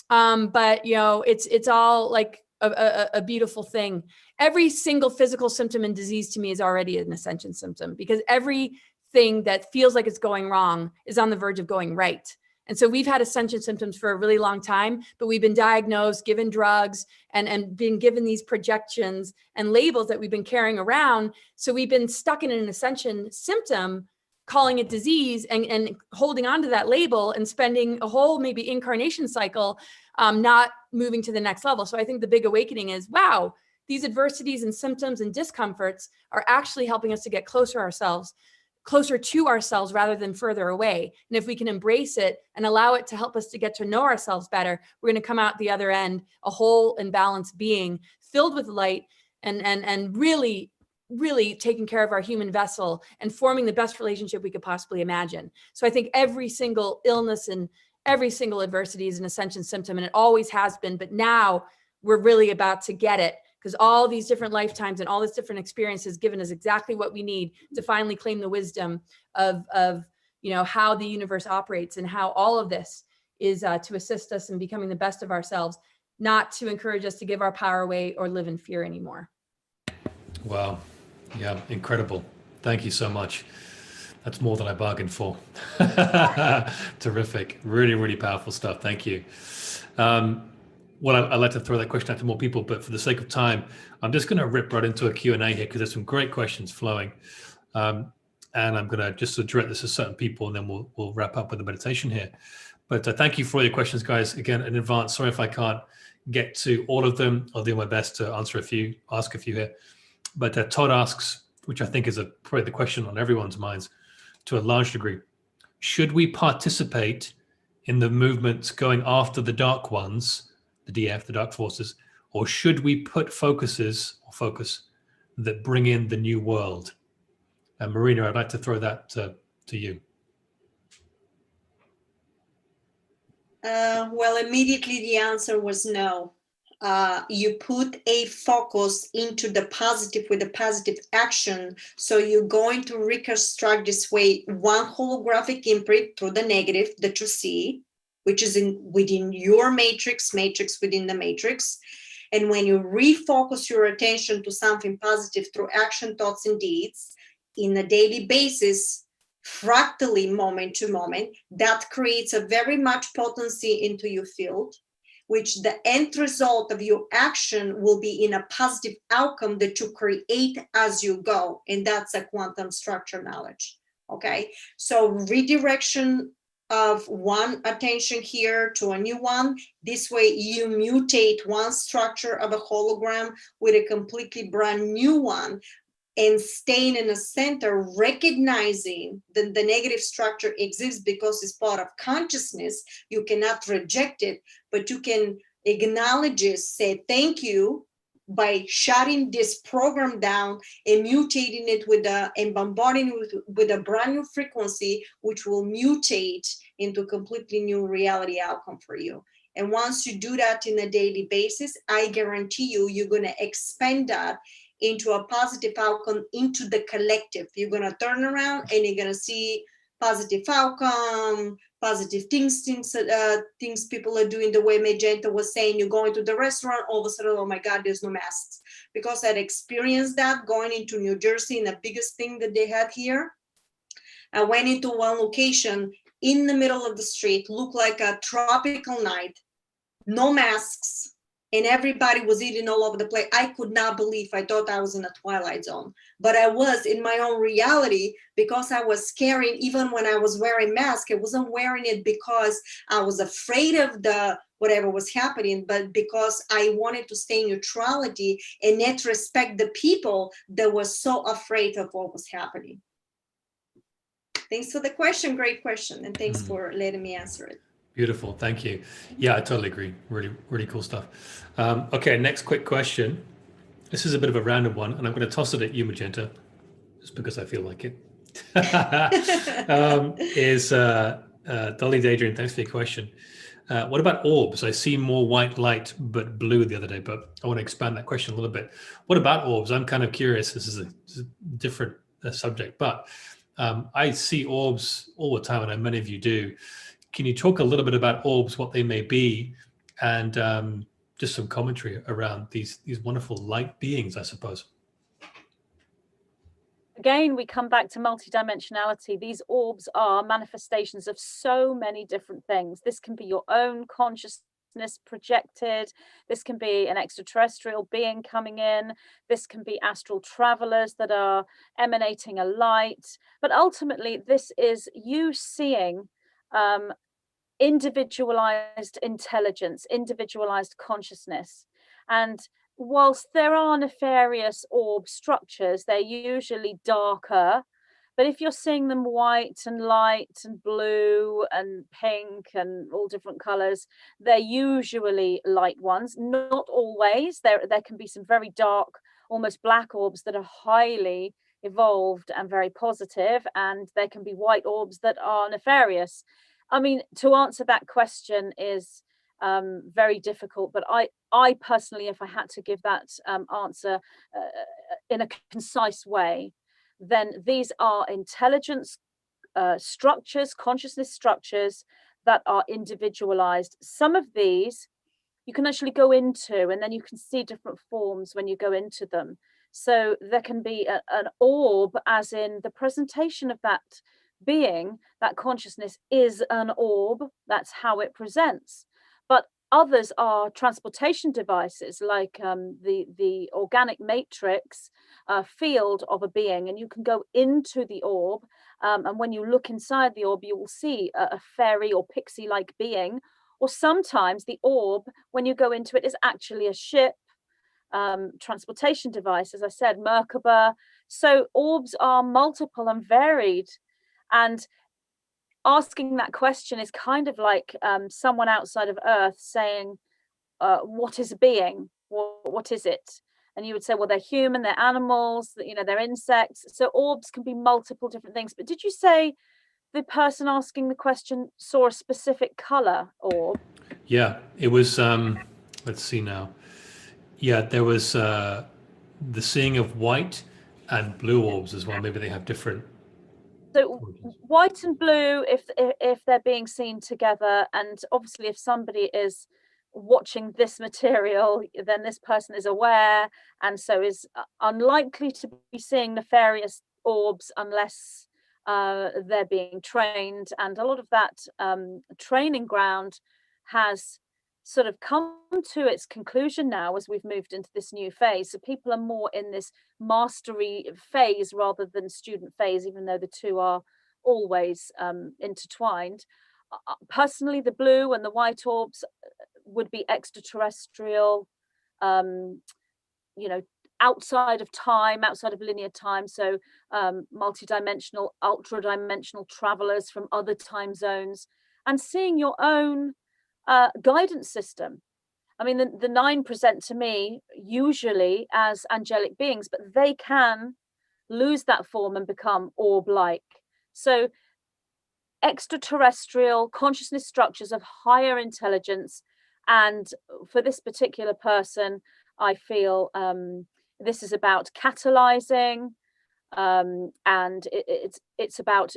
but it's all like a beautiful thing. Every single physical symptom and disease to me is already an ascension symptom, because everything that feels like it's going wrong is on the verge of going right. And so we've had ascension symptoms for a really long time, but we've been diagnosed, given drugs, and been given these projections and labels that we've been carrying around. So we've been stuck in an ascension symptom, calling it disease, and holding on to that label and spending a whole maybe incarnation cycle not moving to the next level. So I think the big awakening is, wow, these adversities and symptoms and discomforts are actually helping us to get closer to ourselves rather than further away. And if we can embrace it and allow it to help us to get to know ourselves better, we're going to come out the other end a whole and balanced being filled with light and really taking care of our human vessel and forming the best relationship we could possibly imagine. So I think every single illness and every single adversity is an ascension symptom, and it always has been, but now we're really about to get it, because all these different lifetimes and all this different experiences given us exactly what we need to finally claim the wisdom of how the universe operates, and how all of this is to assist us in becoming the best of ourselves, not to encourage us to give our power away or live in fear anymore. Wow. Yeah, incredible. Thank you so much. That's more than I bargained for. Terrific. Really, really powerful stuff. Thank you. Well, I'd like to throw that question out to more people, but for the sake of time, I'm just going to rip right into a Q&A here, because there's some great questions flowing. And I'm going to just direct this to certain people, and then we'll wrap up with the meditation here. But thank you for all your questions, guys. Again, in advance, sorry if I can't get to all of them. I'll do my best to ask a few here. But Todd asks, which I think is probably the question on everyone's minds to a large degree, should we participate in the movements going after the dark ones, the DF, the dark forces, or should we put focus that bring in the new world? And Marina, I'd like to throw that to you. Well, immediately the answer was no. You put a focus into the positive with a positive action. So you're going to reconstruct this way one holographic imprint through the negative that you see, which is within your matrix within the matrix. And when you refocus your attention to something positive through action, thoughts, and deeds in a daily basis, fractally, moment to moment, that creates a very much potency into your field, which the end result of your action will be in a positive outcome that you create as you go. And that's a quantum structure knowledge. Okay. So redirection of one attention here to a new one. This way you mutate one structure of a hologram with a completely brand new one, and staying in the center, recognizing that the negative structure exists because it's part of consciousness. You cannot reject it, but you can acknowledge it, say thank you, by shutting this program down and mutating it and bombarding it with a brand new frequency, which will mutate into a completely new reality outcome for you. And once you do that in a daily basis, I guarantee you, you're going to expand that into a positive outcome into the collective. You're going to turn around and you're going to see positive outcome, positive things people are doing. The way Magenta was saying, you go into the restaurant, all of a sudden, oh my God, there's no masks. Because I'd experienced that going into New Jersey, and the biggest thing that they had here, I went into one location in the middle of the street, looked like a tropical night, no masks, and everybody was eating all over the place. I could not believe, I thought I was in a Twilight Zone, but I was in my own reality because I was carrying, even when I was wearing mask, I wasn't wearing it because I was afraid of whatever was happening, but because I wanted to stay in neutrality and not respect the people that were so afraid of what was happening. Thanks for the question, great question, and thanks for letting me answer it. Beautiful, thank you. Yeah, I totally agree. Really, really cool stuff. Okay, next quick question. This is a bit of a random one, and I'm going to toss it at you, Magenta, just because I feel like it. Dolly Daydream, thanks for your question. What about orbs? I see more white light but blue the other day, but I want to expand that question a little bit. What about orbs? I'm kind of curious. This is a different subject, but I see orbs all the time, and I know many of you do. Can you talk a little bit about orbs, what they may be, and just some commentary around these wonderful light beings, I suppose? Again, we come back to multidimensionality. These orbs are manifestations of so many different things. This can be your own consciousness projected. This can be an extraterrestrial being coming in. This can be astral travelers that are emanating a light. But ultimately, this is you seeing individualized intelligence, individualized consciousness. And whilst there are nefarious orb structures, they're usually darker. But if you're seeing them white and light and blue and pink and all different colors, they're usually light ones. Not always. There can be some very dark, almost black orbs that are highly evolved and very positive, and there can be white orbs that are nefarious. I mean, to answer that question is very difficult, but I personally, if I had to give that answer in a concise way, then these are intelligence structures, consciousness structures that are individualized. Some of these you can actually go into, and then you can see different forms when you go into them. So there can be an orb, as in the presentation of that being, that consciousness is an orb. That's how it presents. But others are transportation devices, like the organic matrix field of a being, and you can go into the orb, and when you look inside the orb, you will see a fairy or pixie-like being. Or sometimes the orb, when you go into it, is actually a ship, transportation device, as I said, 𝗟𝘂𝗶𝗏. So orbs are multiple and varied. And asking that question is kind of like someone outside of Earth saying, what is a being? What is it? And you would say, well, they're human, they're animals, they're insects. So orbs can be multiple different things. But did you say the person asking the question saw a specific color orb? Yeah, it was, let's see now. Yeah, there was the seeing of white and blue orbs as well. Maybe they have different. So white and blue, if they're being seen together, and obviously if somebody is watching this material, then this person is aware, and so is unlikely to be seeing nefarious orbs unless they're being trained. And a lot of that training ground has sort of come to its conclusion now as we've moved into this new phase. So people are more in this mastery phase rather than student phase, even though the two are always intertwined. personally, the blue and the white orbs would be extraterrestrial, you know, outside of time, outside of linear time. So multidimensional, ultra-dimensional travelers from other time zones, and seeing your own guidance system. I mean, the 9 present to me usually as angelic beings, but they can lose that form and become orb-like. So extraterrestrial consciousness structures of higher intelligence. And for this particular person, I feel this is about catalyzing, and it's about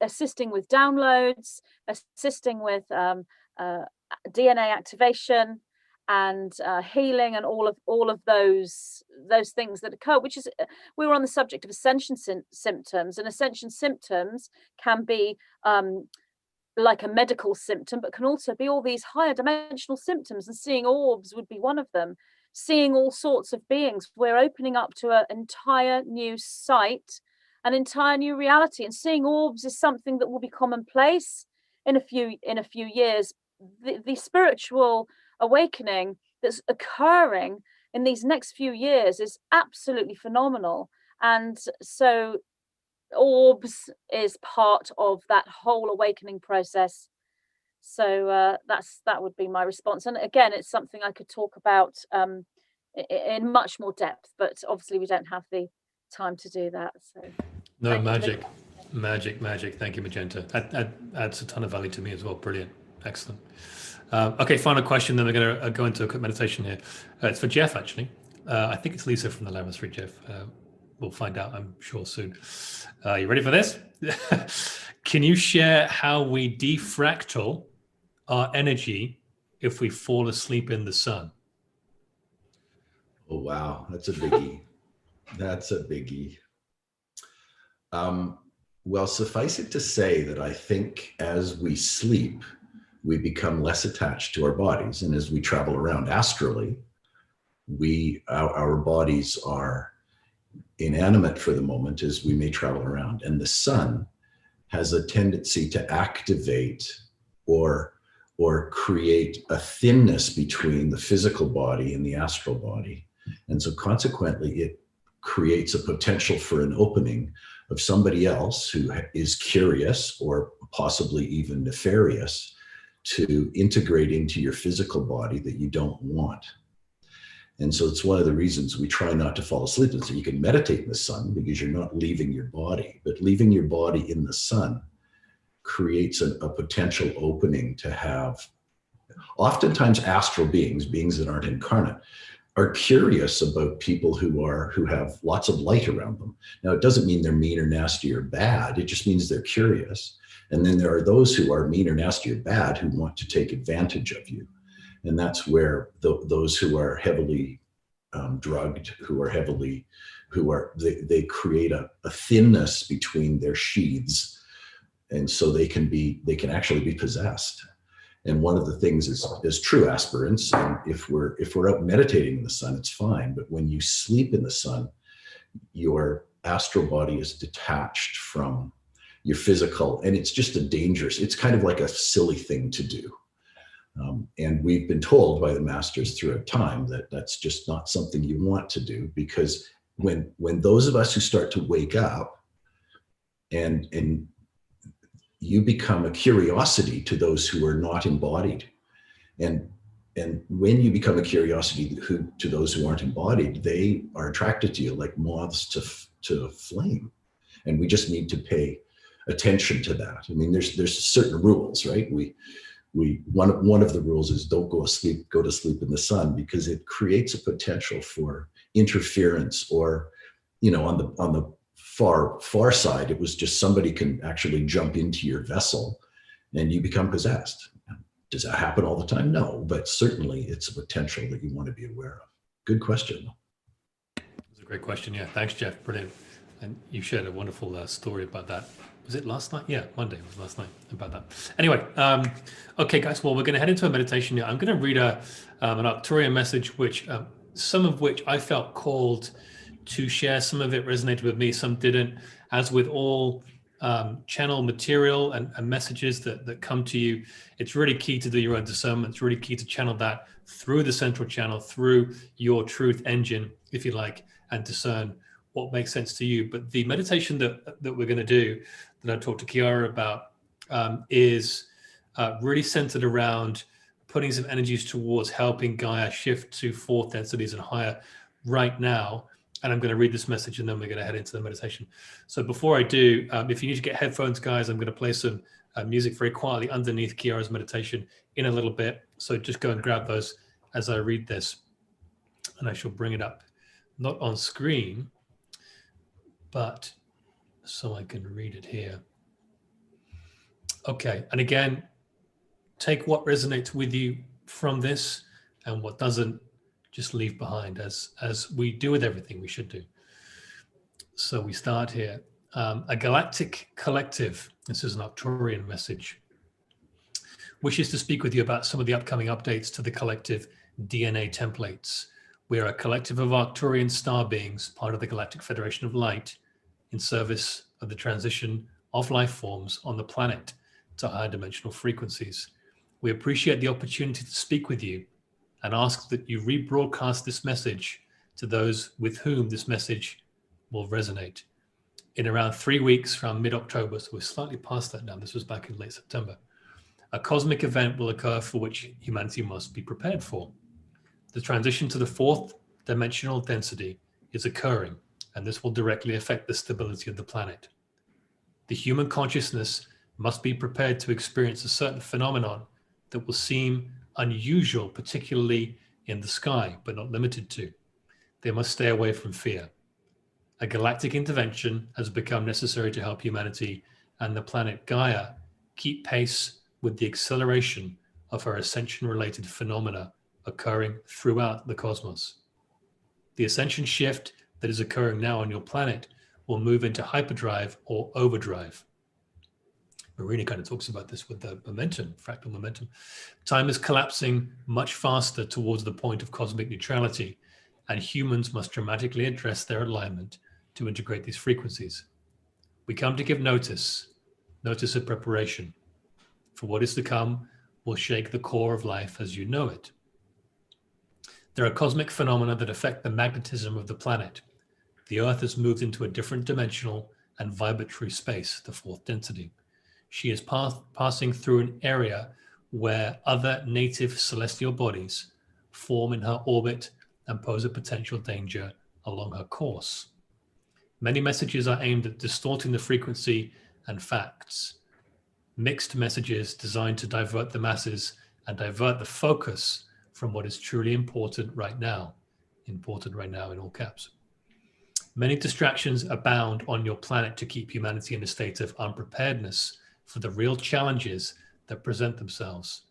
assisting with downloads, assisting with DNA activation, and healing, and all of those things that occur. Which is, we were on the subject of ascension symptoms, and ascension symptoms can be like a medical symptom, but can also be all these higher dimensional symptoms, and seeing orbs would be one of them. Seeing all sorts of beings, we're opening up to an entire new sight, an entire new reality. And seeing orbs is something that will be commonplace in a few years. The spiritual awakening that's occurring in these next few years is absolutely phenomenal. And so orbs is part of that whole awakening process. So that would be my response. And again, it's something I could talk about in much more depth, but obviously we don't have the time to do that. So no, magic. Thank you, Magenta. That adds a ton of value to me as well. Brilliant. Excellent. Okay, final question, then we're going to go into a quick meditation here. It's for Jeff, actually. I think it's Lisa from the Laboratory, Jeff. We'll find out, I'm sure, soon. You ready for this? Can you share how we defractal our energy if we fall asleep in the sun? Oh, wow. That's a biggie. That's a biggie. Well, suffice it to say that I think as we sleep, we become less attached to our bodies. And as we travel around astrally, our bodies are inanimate for the moment as we may travel around. And the sun has a tendency to activate or create a thinness between the physical body and the astral body. And so consequently, it creates a potential for an opening of somebody else who is curious or possibly even nefarious to integrate into your physical body that you don't want. And so it's one of the reasons we try not to fall asleep. And so you can meditate in the sun because you're not leaving your body, but leaving your body in the sun creates a potential opening to have, oftentimes astral beings that aren't incarnate, are curious about people who have lots of light around them. Now, it doesn't mean they're mean or nasty or bad. It just means they're curious. And then there are those who are mean or nasty or bad who want to take advantage of you. And that's where those who are heavily drugged, they create a thinness between their sheaths. And so they can actually be possessed. And one of the things is true aspirants. And if we're out meditating in the sun, it's fine. But when you sleep in the sun, your astral body is detached from your physical, and it's just it's kind of like a silly thing to do. And we've been told by the masters throughout time that that's just not something you want to do, because when those of us who start to wake up and you become a curiosity to those who are not embodied. And when you become a curiosity to those who aren't embodied, they are attracted to you like moths to flame. And we just need to pay attention to that. I mean, there's certain rules, right? One of the rules is don't go to sleep in the sun, because it creates a potential for interference, or, on the far side, it was just somebody can actually jump into your vessel and you become possessed. Does that happen all the time? No, but certainly it's a potential that you want to be aware of. Good question. It's a great question. Yeah, thanks, Jeff. Brilliant. And you shared a wonderful story about that. Was it last night? Yeah, Monday was last night about that. Anyway, okay, guys. Well, we're going to head into a meditation now. I'm going to read an Arcturian message, some of which I felt called to share. Some of it resonated with me, some didn't. As with all channel material and messages that come to you, it's really key to do your own discernment. It's really key to channel that through the central channel, through your truth engine, if you like, and discern what makes sense to you. But the meditation that we're going to do, that I talked to Kiara about, is really centered around putting some energies towards helping Gaia shift to fourth densities and higher right now. And I'm going to read this message and then we're going to head into the meditation. So before I do, if you need to get headphones, guys, I'm going to play some music very quietly underneath Kiara's meditation in a little bit. So just go and grab those as I read this. And I shall bring it up, not on screen, but so I can read it here. Okay, and again, take what resonates with you from this, and what doesn't, just leave behind, as we do with everything we should do. So we start here. A galactic collective, this is an Arcturian message, wishes to speak with you about some of the upcoming updates to the collective DNA templates. We are a collective of Arcturian star beings, part of the Galactic Federation of Light, in service of the transition of life forms on the planet to higher dimensional frequencies. We appreciate the opportunity to speak with you and ask that you rebroadcast this message to those with whom this message will resonate. In around 3 weeks from mid-October, so we're slightly past that now, this was back in late September, a cosmic event will occur for which humanity must be prepared for. The transition to the fourth dimensional density is occurring, and this will directly affect the stability of the planet. The human consciousness must be prepared to experience a certain phenomenon that will seem unusual, particularly in the sky, but not limited to. They must stay away from fear. A galactic intervention has become necessary to help humanity and the planet Gaia keep pace with the acceleration of her ascension-related phenomena occurring throughout the cosmos. The ascension shift that is occurring now on your planet will move into hyperdrive or overdrive. Marina kind of talks about this with the momentum, fractal momentum. Time is collapsing much faster towards the point of cosmic neutrality, and humans must dramatically address their alignment to integrate these frequencies. We come to give notice of preparation, for what is to come will shake the core of life as you know it. There are cosmic phenomena that affect the magnetism of the planet. The Earth has moved into a different dimensional and vibratory space, the fourth density. She is passing through an area where other native celestial bodies form in her orbit and pose a potential danger along her course. Many messages are aimed at distorting the frequency and facts. Mixed messages designed to divert the masses and divert the focus from what is truly important right now in all caps. Many distractions abound on your planet to keep humanity in a state of unpreparedness for the real challenges that present themselves.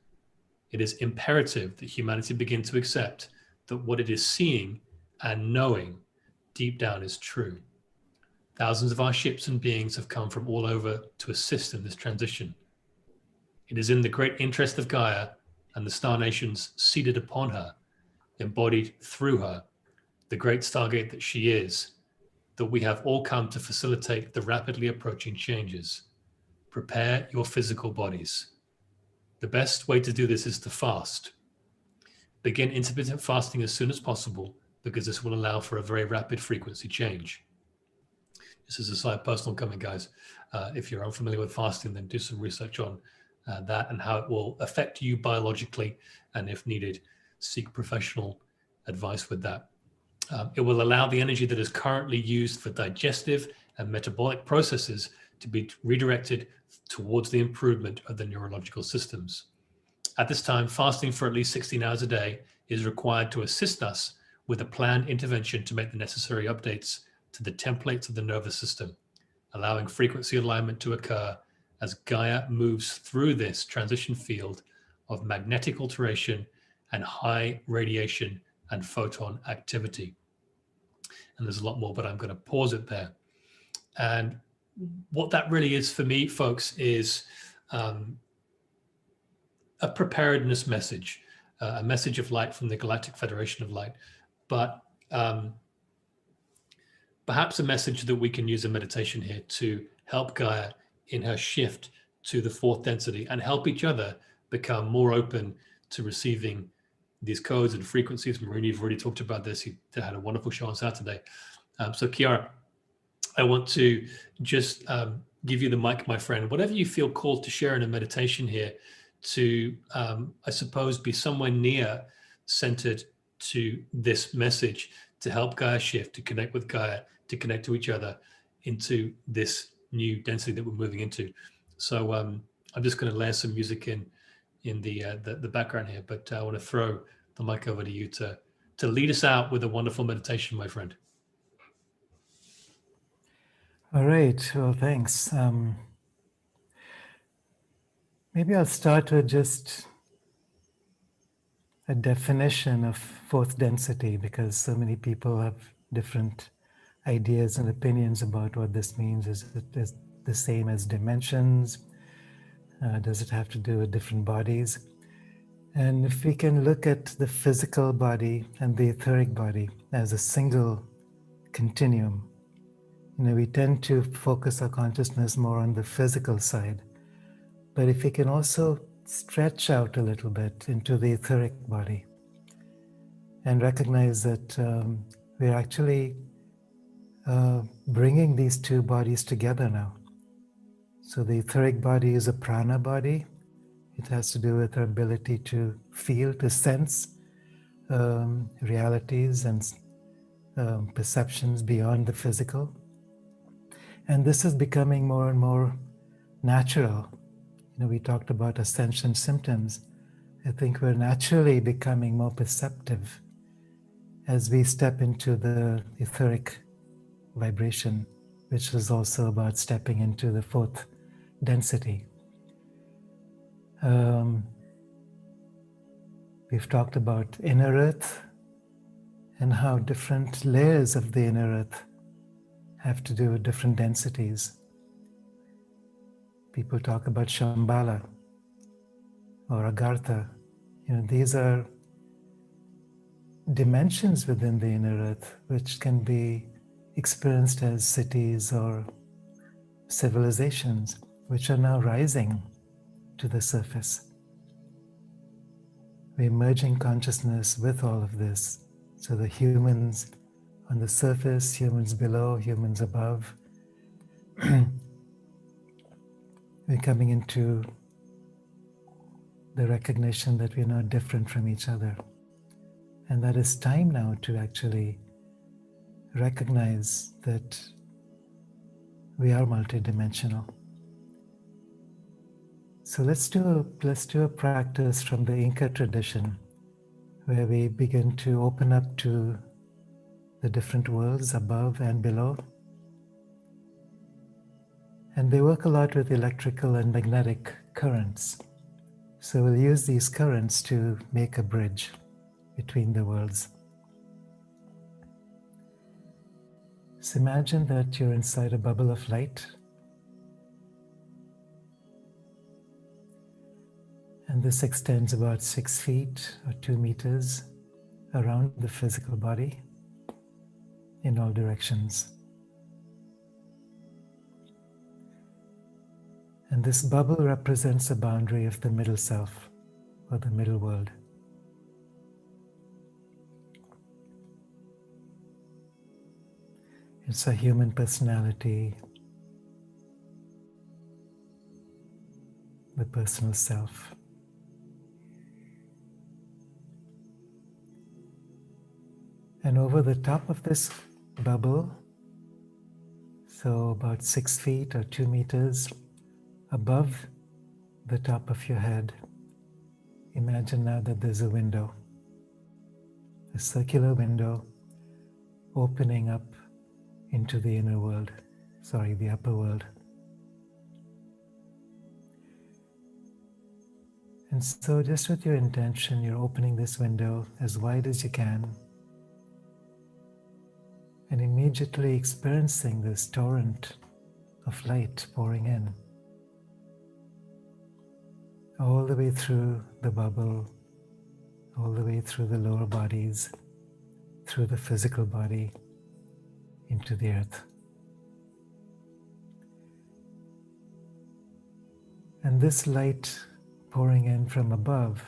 It is imperative that humanity begin to accept that what it is seeing and knowing deep down is true. Thousands of our ships and beings have come from all over to assist in this transition. It is in the great interest of Gaia and the star nations seated upon her, embodied through her, the great stargate that she is, that we have all come to facilitate the rapidly approaching changes. Prepare your physical bodies. The best way to do this is to fast. Begin intermittent fasting as soon as possible, because this will allow for a very rapid frequency change. This is a side personal comment, guys. If you're unfamiliar with fasting, then do some research on that and how it will affect you biologically, and if needed, seek professional advice with that. It will allow the energy that is currently used for digestive and metabolic processes to be redirected towards the improvement of the neurological systems. At this time, fasting for at least 16 hours a day is required to assist us with a planned intervention to make the necessary updates to the templates of the nervous system, allowing frequency alignment to occur as Gaia moves through this transition field of magnetic alteration and high radiation and photon activity. And there's a lot more, but I'm going to pause it there. And what that really is for me, folks, is a preparedness message, a message of light from the Galactic Federation of Light, but perhaps a message that we can use in meditation here to help Gaia in her shift to the fourth density and help each other become more open to receiving these codes and frequencies. Marini, you've already talked about this. You had a wonderful show on Saturday. So Chiara, I want to just give you the mic, my friend. Whatever you feel called to share in a meditation here to, I suppose, be somewhere near centered to this message, to help Gaia shift, to connect with Gaia, to connect to each other into this new density that we're moving into. So I'm just going to layer some music in the background here, but I want to throw the mic over to you to lead us out with a wonderful meditation, my friend. All right, well, thanks. Maybe I'll start with just a definition of fourth density, because so many people have different ideas and opinions about what this means. Is it the same as dimensions? Does it have to do with different bodies? And if we can look at the physical body and the etheric body as a single continuum, we tend to focus our consciousness more on the physical side. But if we can also stretch out a little bit into the etheric body and recognize that we're actually bringing these two bodies together now. So the etheric body is a prana body. It has to do with our ability to feel, to sense realities and perceptions beyond the physical. And this is becoming more and more natural. We talked about ascension symptoms. I think we're naturally becoming more perceptive as we step into the etheric vibration, which is also about stepping into the fourth density. We've talked about inner earth and how different layers of the inner earth have to do with different densities. People talk about Shambhala or Agartha. These are dimensions within the inner earth which can be experienced as cities or civilizations which are now rising to the surface. We're merging consciousness with all of this. So the humans on the surface, humans below, humans above, we're coming into the recognition that we're not different from each other. And that it's time now to actually recognize that we are multidimensional. So let's do a practice from the Inca tradition, where we begin to open up to the different worlds above and below. And they work a lot with electrical and magnetic currents. So we'll use these currents to make a bridge between the worlds. So imagine that you're inside a bubble of light. And this extends about 6 feet or 2 meters around the physical body in all directions. And this bubble represents a boundary of the middle self, or the middle world. It's a human personality, the personal self. And over the top of this bubble, so about 6 feet or 2 meters above the top of your head, imagine now that there's a window, a circular window opening up into the inner world, the upper world. And so just with your intention, you're opening this window as wide as you can and immediately experiencing this torrent of light pouring in all the way through the bubble, all the way through the lower bodies, through the physical body, into the earth. And this light pouring in from above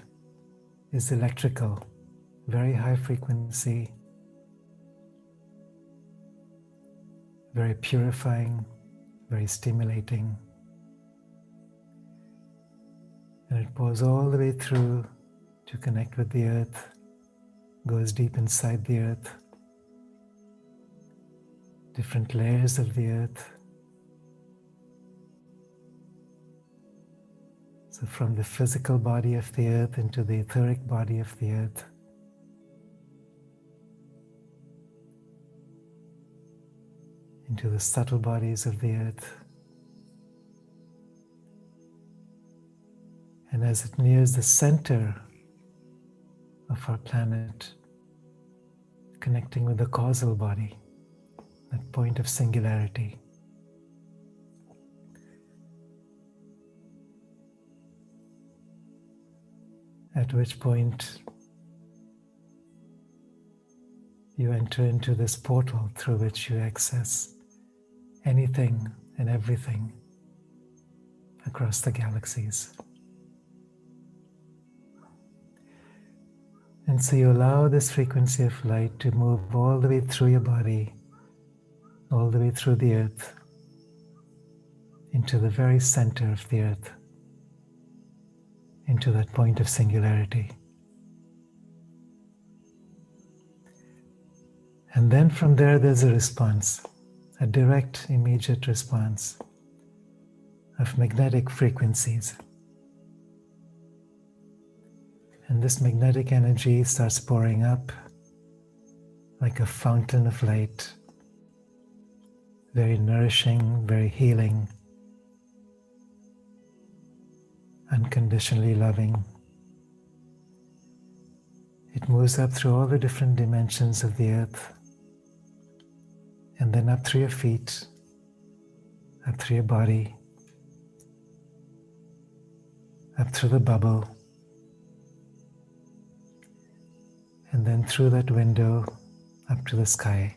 is electrical, very high frequency, very purifying, very stimulating. And it pours all the way through to connect with the earth, goes deep inside the earth, different layers of the earth. So from the physical body of the earth into the etheric body of the earth, into the subtle bodies of the earth. And as it nears the center of our planet, connecting with the causal body, that point of singularity, at which point you enter into this portal through which you access anything and everything across the galaxies. And so you allow this frequency of light to move all the way through your body, all the way through the earth, into the very center of the earth, into that point of singularity. And then from there, there's a response, a direct, immediate response of magnetic frequencies. And this magnetic energy starts pouring up like a fountain of light, very nourishing, very healing, unconditionally loving. It moves up through all the different dimensions of the earth, and then up through your feet, up through your body, up through the bubble, and then through that window up to the sky.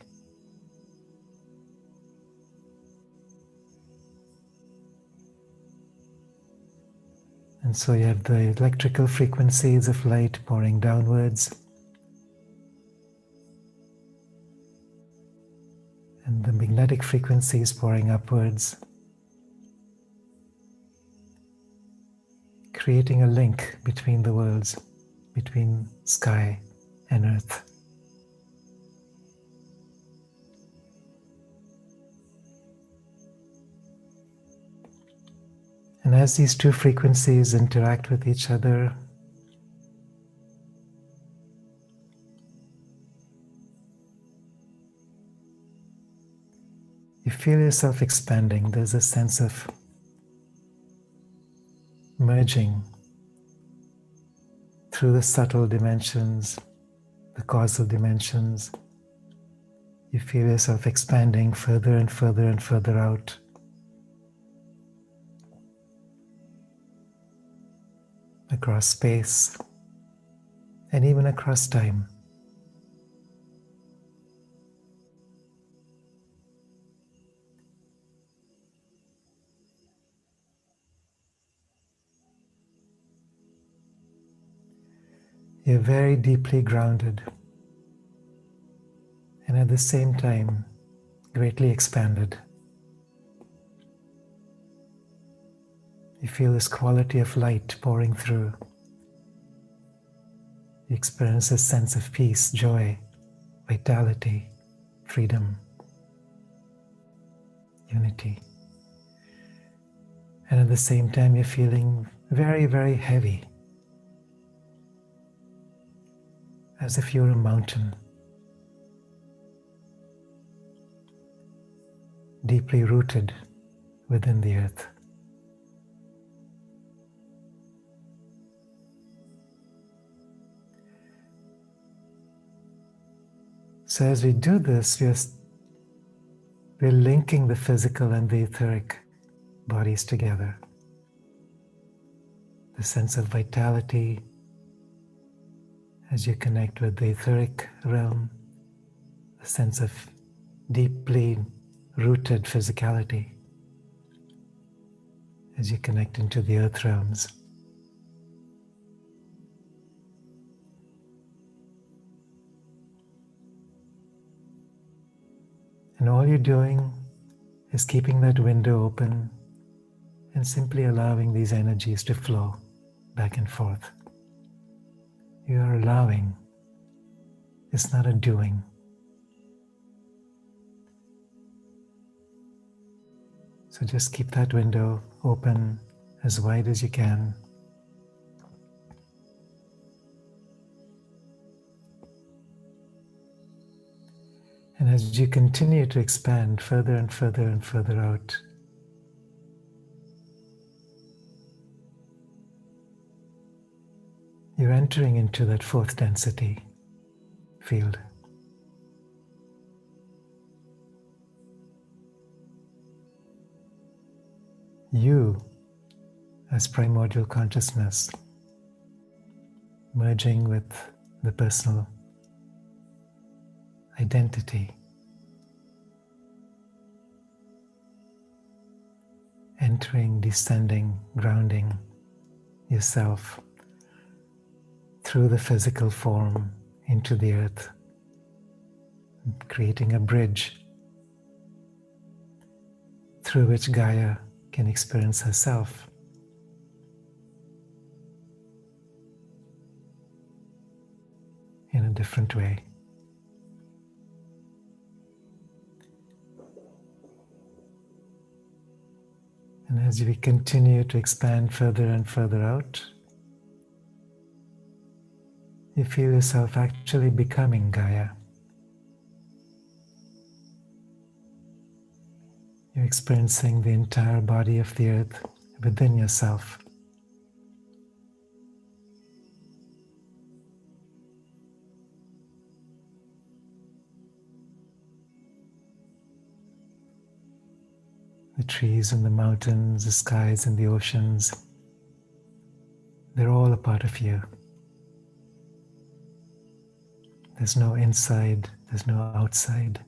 And so you have the electrical frequencies of light pouring downwards, and the magnetic frequencies pouring upwards, creating a link between the worlds, between sky and earth. And as these two frequencies interact with each other, you feel yourself expanding. There's a sense of merging through the subtle dimensions, the causal dimensions. You feel yourself expanding further and further and further out. Across space and even across time. You're very deeply grounded and at the same time greatly expanded. You feel this quality of light pouring through. You experience a sense of peace, joy, vitality, freedom, unity. And at the same time, you're feeling very, very heavy, as if you're a mountain, deeply rooted within the earth. So as we do this, we're linking the physical and the etheric bodies together. The sense of vitality as you connect with the etheric realm, the sense of deeply rooted physicality as you connect into the earth realms. And all you're doing is keeping that window open and simply allowing these energies to flow back and forth. You are allowing. It's not a doing. So just keep that window open as wide as you can. And as you continue to expand further and further and further out, you're entering into that fourth density field. You, as primordial consciousness, merging with the personal identity, entering, descending, grounding yourself through the physical form into the earth, creating a bridge through which Gaia can experience herself. In a different way. And as we continue to expand further and further out, you feel yourself actually becoming Gaia. You're experiencing the entire body of the earth within yourself. The trees and the mountains, the skies and the oceans, they're all a part of you. There's no inside, there's no outside.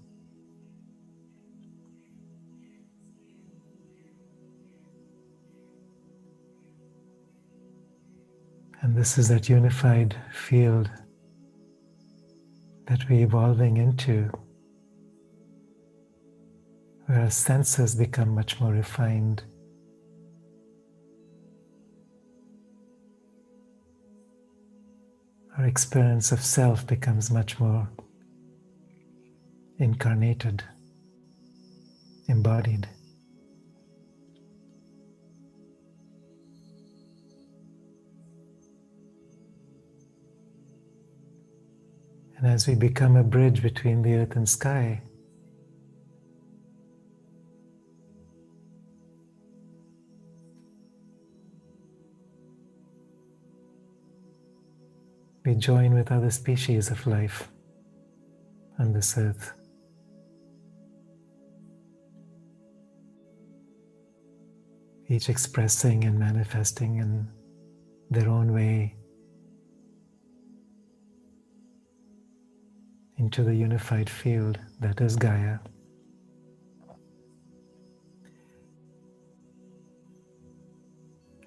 And this is that unified field that we're evolving into, where our senses become much more refined. Our experience of self becomes much more incarnated, embodied. And as we become a bridge between the earth and sky, we join with other species of life on this earth. Each expressing and manifesting in their own way into the unified field that is Gaia.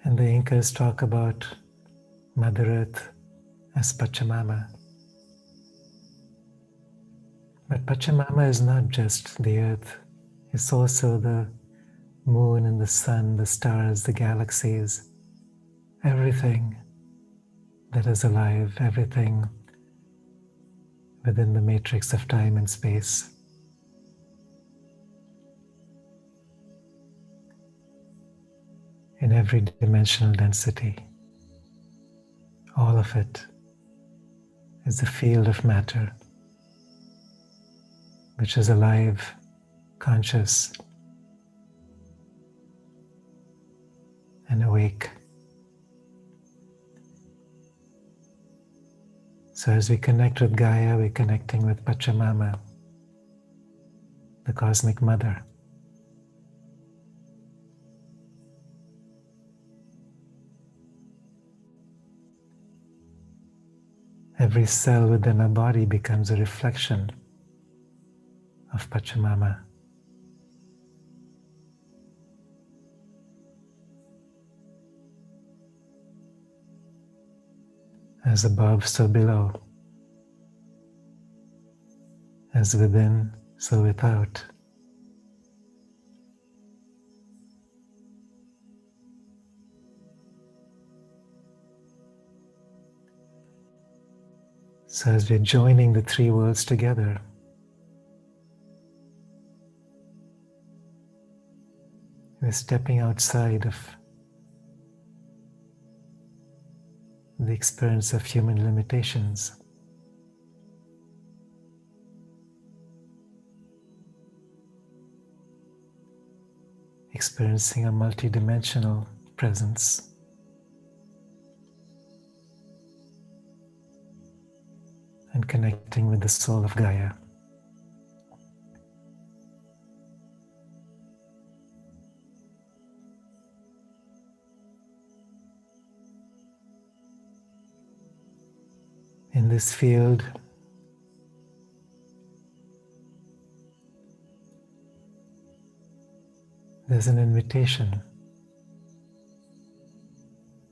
And the Incas talk about Mother Earth as Pachamama. But Pachamama is not just the earth, it's also the moon and the sun, the stars, the galaxies, everything that is alive, everything within the matrix of time and space. In every dimensional density, all of it is the field of matter, which is alive, conscious, and awake. So as we connect with Gaia, we're connecting with Pachamama, the Cosmic Mother. Every cell within our body becomes a reflection of Pachamama. As above, so below. As within, so without. So as we're joining the three worlds together, we're stepping outside of the experience of human limitations. Experiencing a multidimensional presence. And connecting with the soul of Gaia. In this field, there's an invitation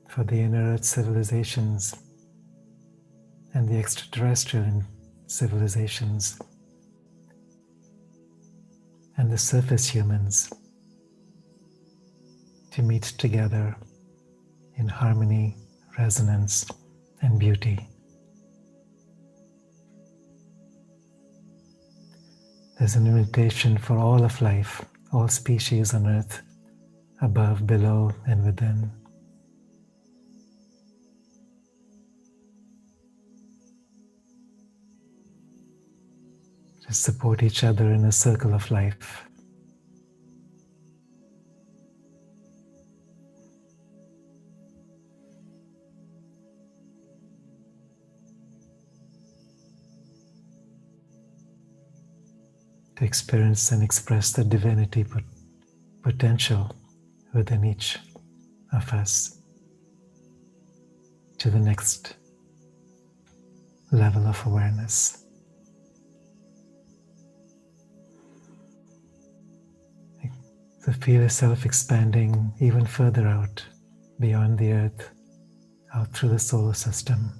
for the inner earth civilizations and the extraterrestrial civilizations and the surface humans to meet together in harmony, resonance, and beauty. There's an invitation for all of life, all species on earth, above, below, and within. To support each other in a circle of life. To experience and express the divinity potential within each of us to the next level of awareness. So feel yourself expanding even further out beyond the earth, out through the solar system.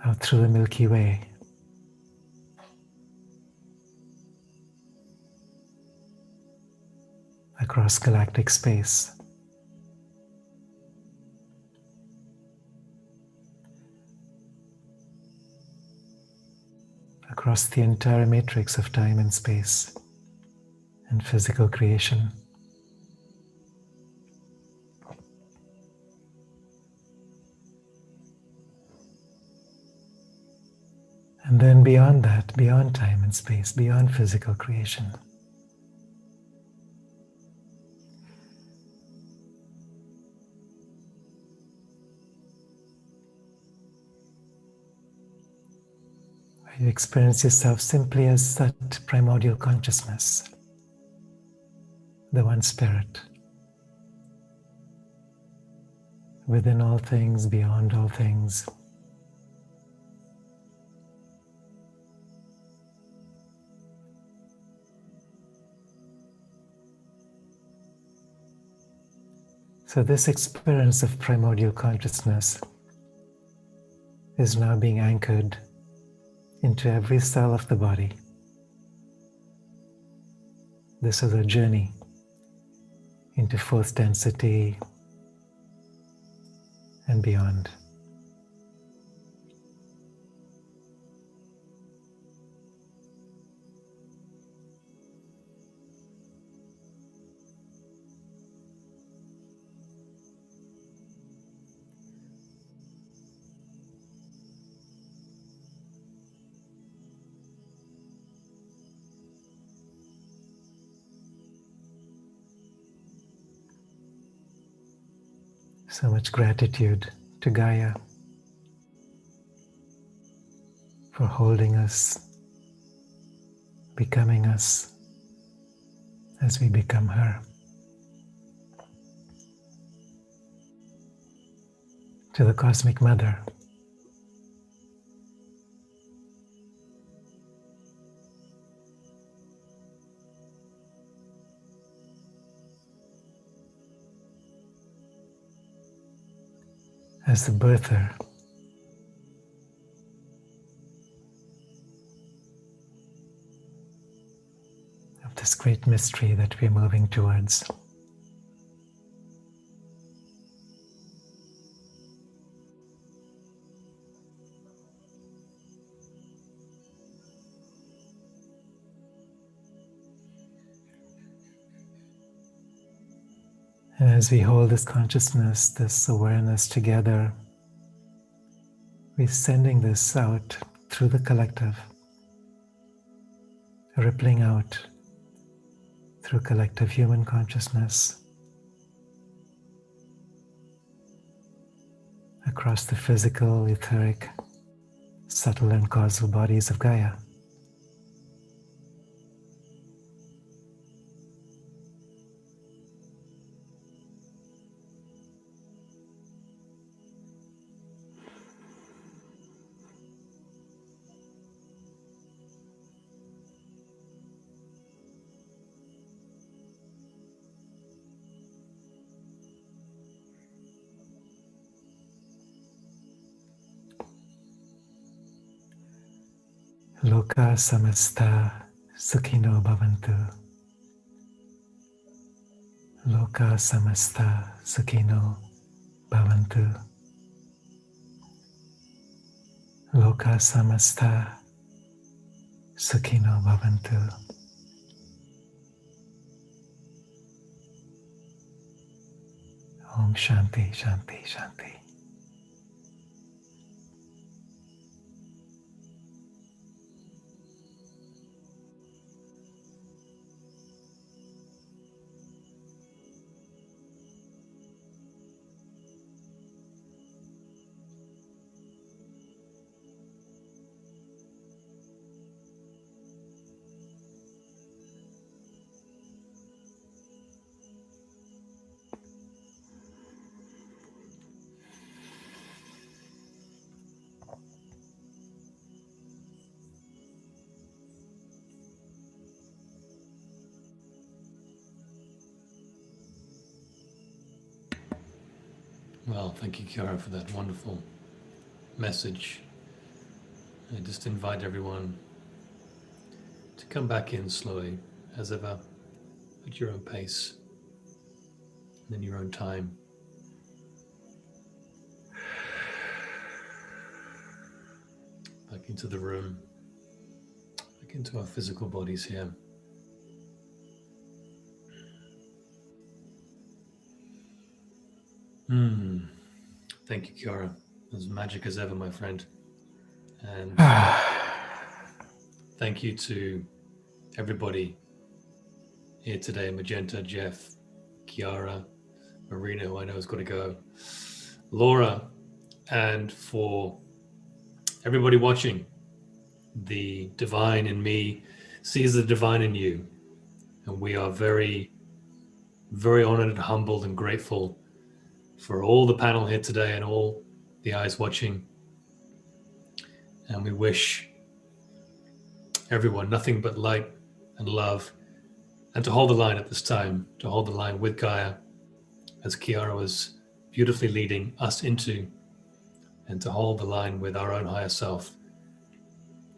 Out through the Milky Way. Across galactic space. Across the entire matrix of time and space and physical creation. And then beyond that, beyond time and space, beyond physical creation. You experience yourself simply as that primordial consciousness, the one spirit, within all things, beyond all things. So this experience of primordial consciousness is now being anchored into every cell of the body. This is a journey into fourth density and beyond. So much gratitude to Gaia for holding us, becoming us as we become her. To the Cosmic Mother, as the birther of this great mystery that we're moving towards. And as we hold this consciousness, this awareness together, we're sending this out through the collective, rippling out through collective human consciousness, across the physical, etheric, subtle and causal bodies of Gaia. Loka samasta sukhino bhavantu. Loka samasta sukhino bhavantu. Loka samasta sukhino bhavantu. Om Shanti, Shanti, Shanti. Well, thank you, 𝗂𝗏, for that wonderful message. I just invite everyone to come back in slowly, as ever, at your own pace and in your own time. Back into the room, back into our physical bodies here. Thank you, 𝗂𝗏. As magic as ever, my friend. And thank you to everybody here today. Magenta, Jeff, Kiara, Marina, who I know has got to go, Laura, and for everybody watching. The divine in me sees the divine in you. And we are very, very honored and humbled and grateful for all the panel here today and all the eyes watching. And we wish everyone nothing but light and love, and to hold the line at this time, to hold the line with Gaia, as 𝗂𝗏 was beautifully leading us into, and to hold the line with our own higher self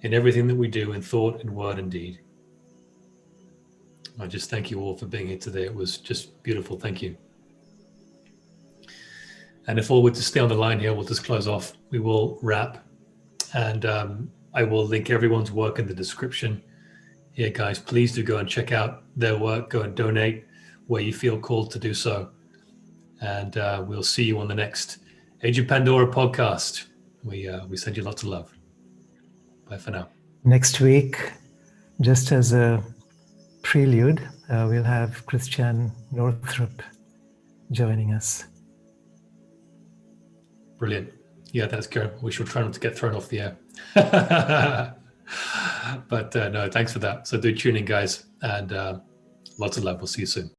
in everything that we do in thought, in word, and deed. I just thank you all for being here today. It was just beautiful. Thank you. And if all were to stay on the line here, we'll just close off. We will wrap. And I will link everyone's work in the description here, guys. Please do go and check out their work. Go and donate where you feel called to do so. And we'll see you on the next Age of Pandora podcast. We send you lots of love. Bye for now. Next week, just as a prelude, we'll have Christian Northrup joining us. Brilliant. Yeah, that's good. We shall try not to get thrown off the air. But no, thanks for that. So do tune in, guys, and lots of love. We'll see you soon.